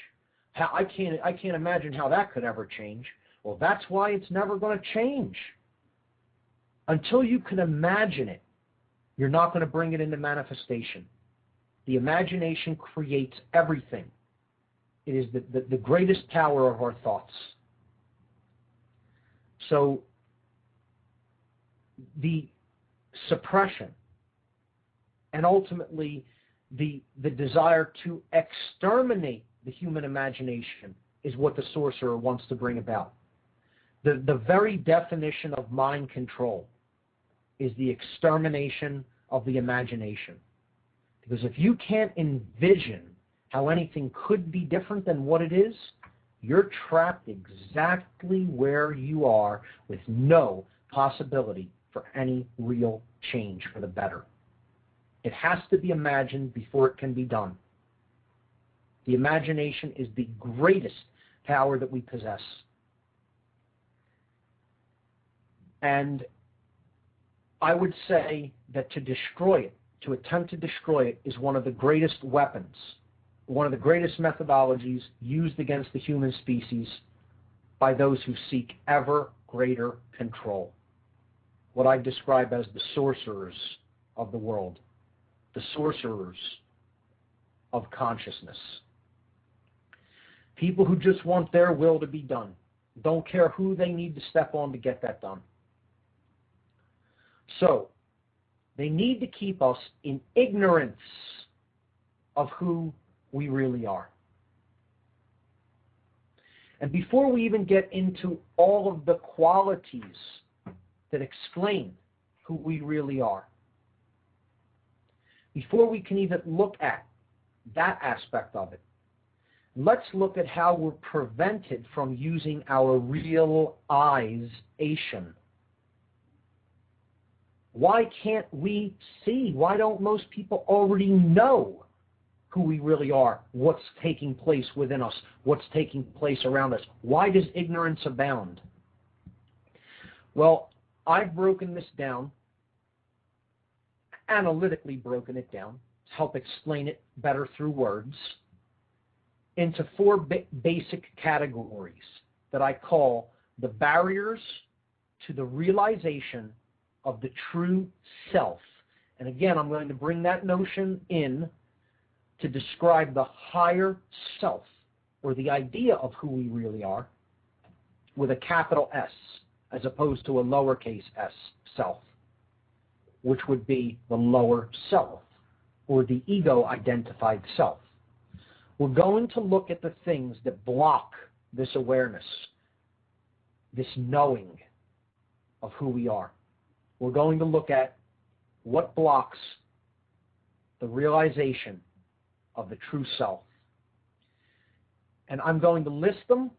I can't imagine how that could ever change. Well, that's why it's never going to change. Until you can imagine it, you're not going to bring it into manifestation. The imagination creates everything. It is the greatest power of our thoughts. So the suppression and ultimately the desire to exterminate the human imagination is what the sorcerer wants to bring about. The very definition of mind control is the extermination of the imagination. Because if you can't envision how anything could be different than what it is, you're trapped exactly where you are with no possibility for any real change for the better. It has to be imagined before it can be done. The imagination is the greatest power that we possess. And I would say that to destroy it, to attempt to destroy it, is one of the greatest weapons, one of the greatest methodologies used against the human species by those who seek ever greater control. What I describe as the sorcerers of the world, the sorcerers of consciousness. People who just want their will to be done, don't care who they need to step on to get that done. So, they need to keep us in ignorance of who we really are. And before we even get into all of the qualities that explain who we really are, before we can even look at that aspect of it, let's look at how we're prevented from using our realization. Why can't we see? Why don't most people already know who we really are, what's taking place within us, what's taking place around us? Why does ignorance abound? Well, I've broken this down, analytically broken it down, to help explain it better through words, into four basic categories that I call the barriers to the realization of the true self. And again, I'm going to bring that notion in to describe the higher self, or the idea of who we really are, with a capital S, as opposed to a lowercase s, self, which would be the lower self, or the ego-identified self. We're going to look at the things that block this awareness, this knowing of who we are. We're going to look at what blocks the realization of the true self. And I'm going to list them,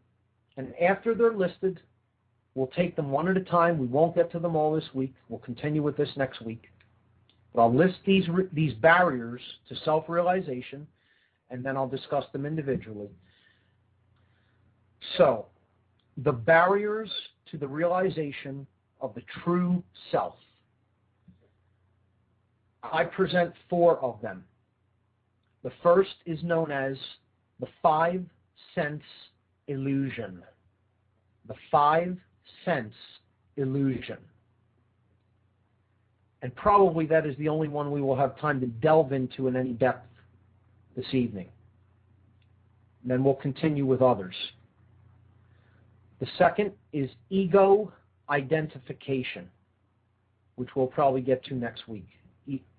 and after they're listed, we'll take them one at a time. We won't get to them all this week. We'll continue with this next week. But I'll list these barriers to self-realization, and then I'll discuss them individually. So, the barriers to the realization of the true self. I present four of them. The first is known as the five-sense illusion. The five-sense illusion. And probably that is the only one we will have time to delve into in any depth this evening. And then we'll continue with others. The second is ego identification, which we'll probably get to next week.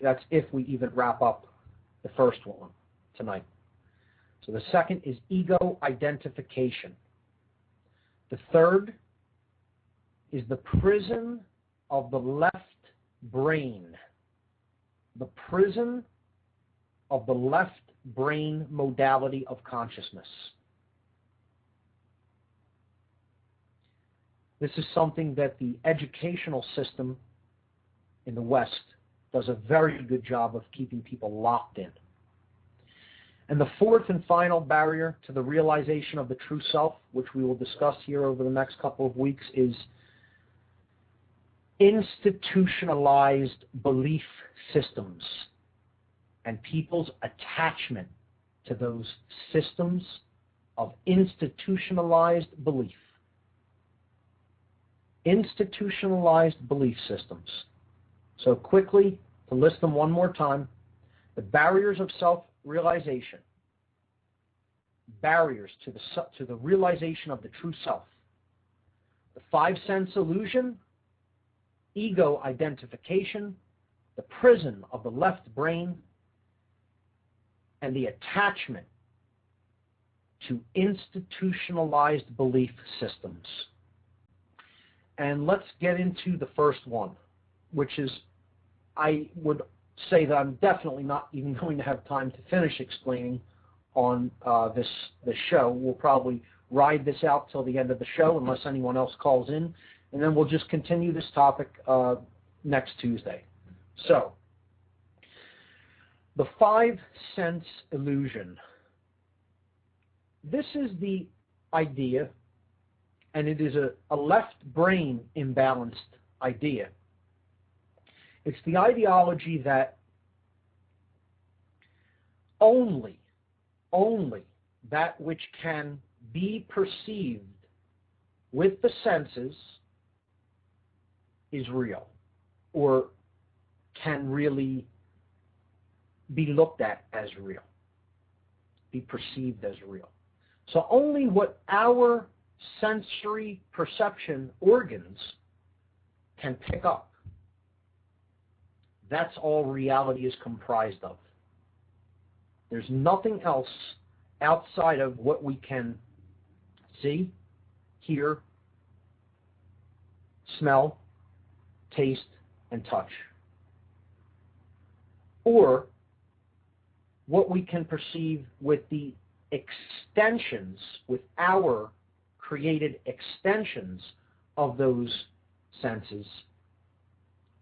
That's if we even wrap up the first one tonight. So the second is ego identification. The third is the prison of the left brain. The prison of the left brain modality of consciousness. This is something that the educational system in the West does a very good job of keeping people locked in. And the fourth and final barrier to the realization of the true self, which we will discuss here over the next couple of weeks, is institutionalized belief systems and people's attachment to those systems of institutionalized belief. Institutionalized belief systems. So quickly, to list them one more time, the barriers of self-realization, barriers to the realization of the true self, the five-sense illusion, ego identification, the prison of the left brain, and the attachment to institutionalized belief systems. And let's get into the first one, which is, I would say that I'm definitely not even going to have time to finish explaining on this show. We'll probably ride this out till the end of the show unless anyone else calls in, and then we'll just continue this topic next Tuesday. So, the 5 sense illusion. This is the idea, and it is a left brain imbalanced idea. It's the ideology that only that which can be perceived with the senses is real, or can really be looked at as real, be perceived as real. So only what our sensory perception organs can pick up, that's all reality is comprised of. There's nothing else outside of what we can see, hear, smell, taste, and touch. Or what we can perceive with the extensions, with our created extensions of those senses,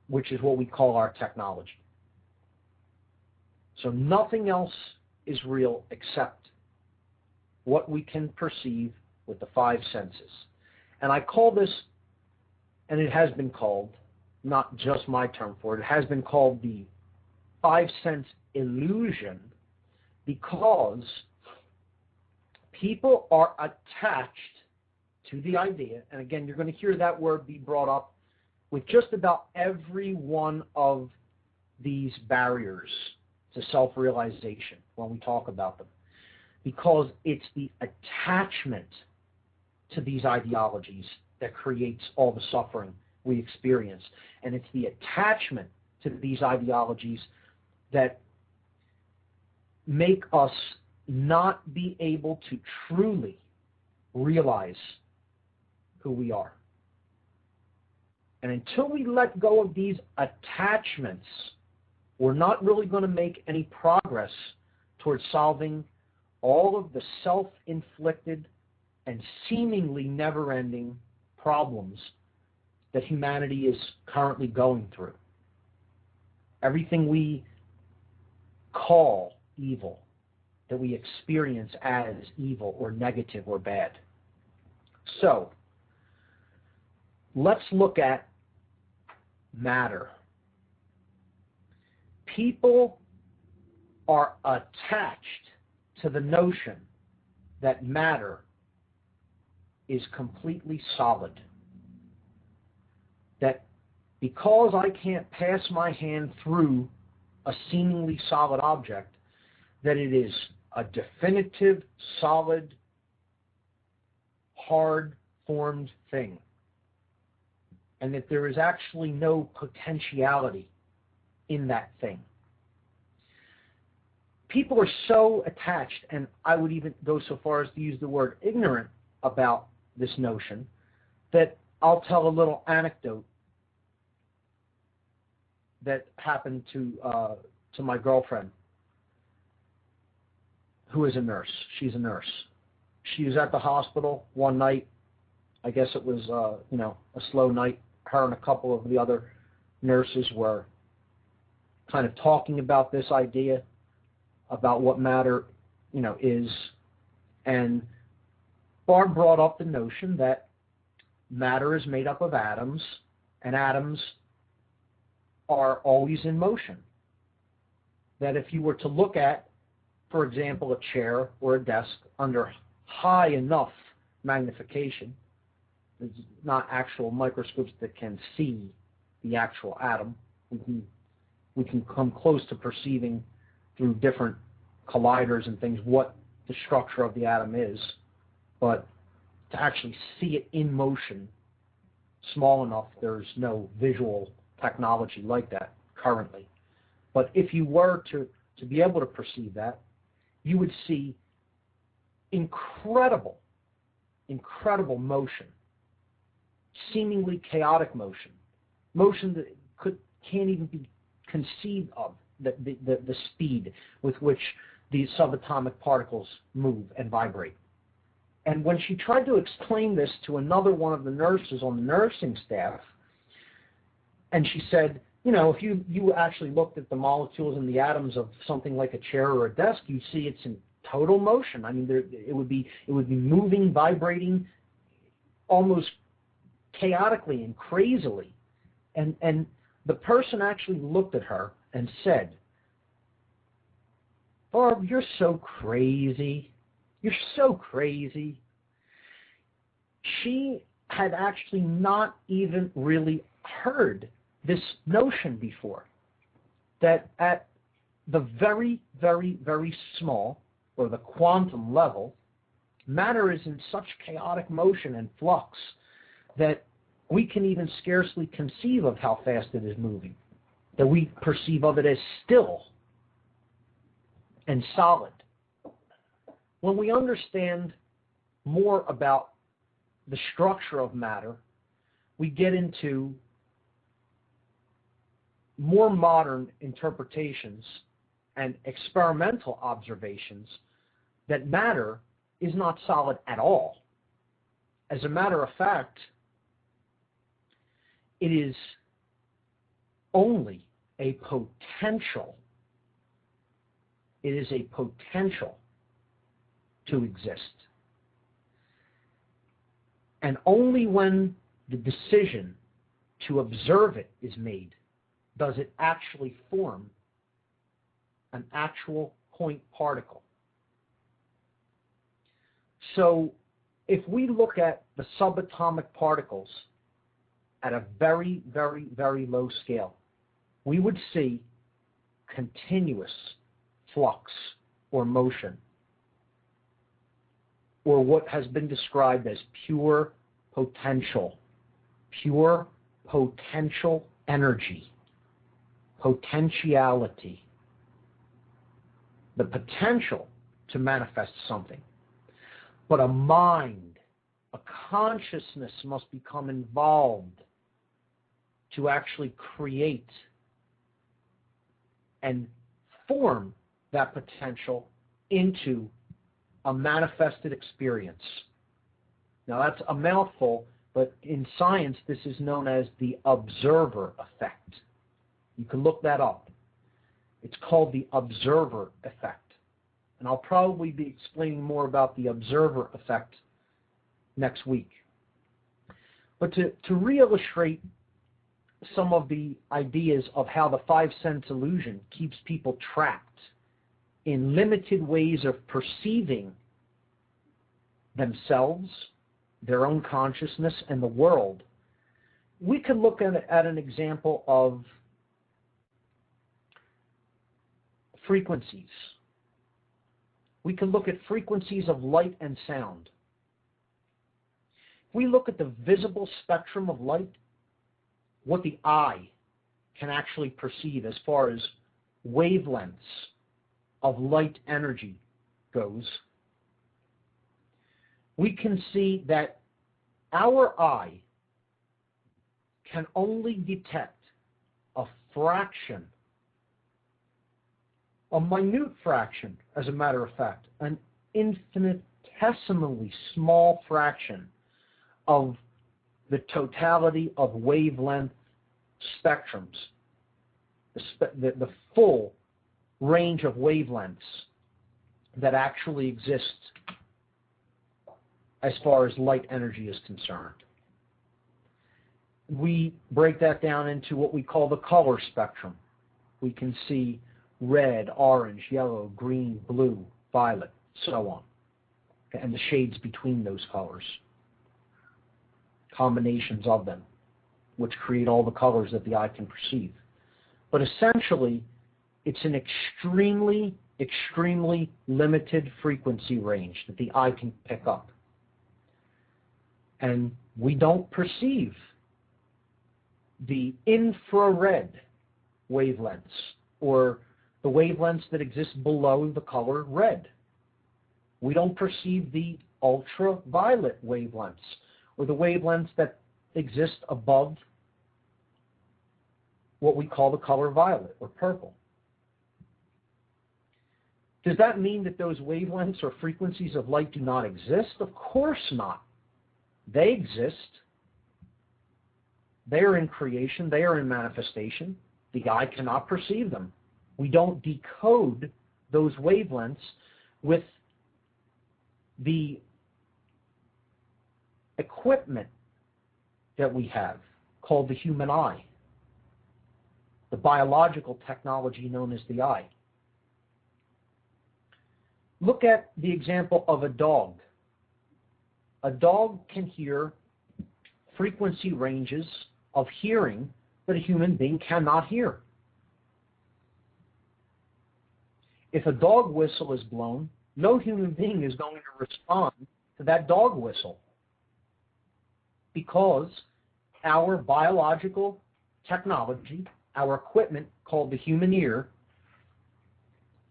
which is what we call our technology. So nothing else is real except what we can perceive with the 5 senses. And I call this, and it has been called, not just my term for it, it has been called the 5 sense illusion, because people are attached to the idea, and again, you're going to hear that word be brought up with just about every one of these barriers to self-realization when we talk about them, because it's the attachment to these ideologies that creates all the suffering we experience. And it's the attachment to these ideologies that make us not be able to truly realize who we are. And until we let go of these attachments, we're not really going to make any progress towards solving all of the self-inflicted and seemingly never-ending problems that humanity is currently going through. Everything we call evil, that we experience as evil or negative or bad. So, let's look at matter. People are attached to the notion that matter is completely solid. That because I can't pass my hand through a seemingly solid object, that it is a definitive, solid, hard-formed thing. And that there is actually no potentiality in that thing. People are so attached, and I would even go so far as to use the word ignorant about this notion, that I'll tell a little anecdote that happened to my girlfriend, who is a nurse. She's a nurse. She was at the hospital one night. I guess it was a slow night. Her and a couple of the other nurses were kind of talking about this idea, about what matter, is. And Barb brought up the notion that matter is made up of atoms, and atoms are always in motion. That if you were to look at, for example, a chair or a desk under high enough magnification, there's not actual microscopes that can see the actual atom. We can come close to perceiving through different colliders and things what the structure of the atom is, but to actually see it in motion, small enough, there's no visual technology like that currently. But if you were to be able to perceive that, you would see incredible motion, seemingly chaotic motion that can't even be conceived of, the speed with which these subatomic particles move and vibrate. And when she tried to explain this to another one of the nurses on the nursing staff, and she said, if you actually looked at the molecules and the atoms of something like a chair or a desk, you see it's in total motion. I mean, it would be moving, vibrating, almost chaotically and crazily. And the person actually looked at her and said, "Barb, you're so crazy. You're so crazy." She had actually not even really heard this notion before, that at the very, very, very small, or the quantum level, matter is in such chaotic motion and flux that we can even scarcely conceive of how fast it is moving, that we perceive of it as still and solid. When we understand more about the structure of matter, we get into more modern interpretations and experimental observations that matter is not solid at all. As a matter of fact, it is only a potential. It is a potential to exist. And only when the decision to observe it is made does it actually form an actual point particle. So if we look at the subatomic particles at a very, very, very low scale, we would see continuous flux or motion, or what has been described as pure potential energy, potentiality, the potential to manifest something. But a mind, a consciousness must become involved to actually create and form that potential into a manifested experience. Now that's a mouthful, but in science this is known as the observer effect. You can look that up. It's called the observer effect. And I'll probably be explaining more about the observer effect next week. But to re-illustrate some of the ideas of how the five-sense illusion keeps people trapped in limited ways of perceiving themselves, their own consciousness, and the world, we could look at an example of frequencies. We can look at frequencies of light and sound. If we look at the visible spectrum of light, what the eye can actually perceive as far as wavelengths of light energy goes, we can see that our eye can only detect a fraction, a minute fraction, as a matter of fact, an infinitesimally small fraction of the totality of wavelength spectrums, the full range of wavelengths that actually exist as far as light energy is concerned. We break that down into what we call the color spectrum. We can see red, orange, yellow, green, blue, violet, so on, and the shades between those colors, combinations of them, which create all the colors that the eye can perceive. But essentially, it's an extremely, extremely limited frequency range that the eye can pick up. And we don't perceive the infrared wavelengths, or the wavelengths that exist below the color red. We don't perceive the ultraviolet wavelengths, or the wavelengths that exist above what we call the color violet or purple. Does that mean that those wavelengths or frequencies of light do not exist? Of course not. They exist. They are in creation. They are in manifestation. The eye cannot perceive them. We don't decode those wavelengths with the equipment that we have called the human eye, the biological technology known as the eye. Look at the example of a dog. A dog can hear frequency ranges of hearing that a human being cannot hear. If a dog whistle is blown, no human being is going to respond to that dog whistle, because our biological technology, our equipment called the human ear,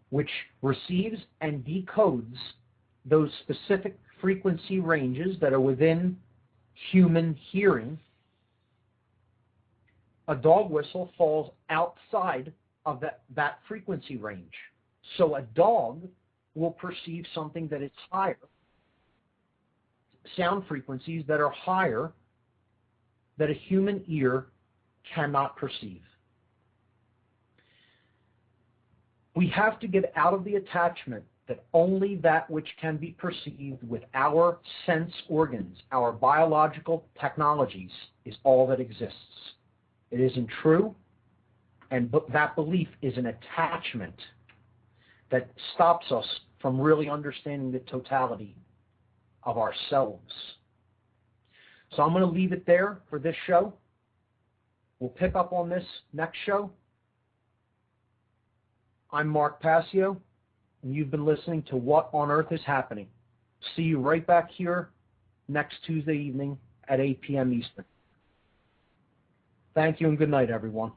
which receives and decodes those specific frequency ranges that are within human hearing, a dog whistle falls outside of that frequency range. So a dog will perceive something that is higher, sound frequencies that are higher, that a human ear cannot perceive. We have to get out of the attachment that only that which can be perceived with our sense organs, our biological technologies, is all that exists. It isn't true, and that belief is an attachment that stops us from really understanding the totality of ourselves. So I'm going to leave it there for this show. We'll pick up on this next show. I'm Mark Passio, and you've been listening to What on Earth is Happening. See you right back here next Tuesday evening at 8 p.m. Eastern. Thank you and good night, everyone.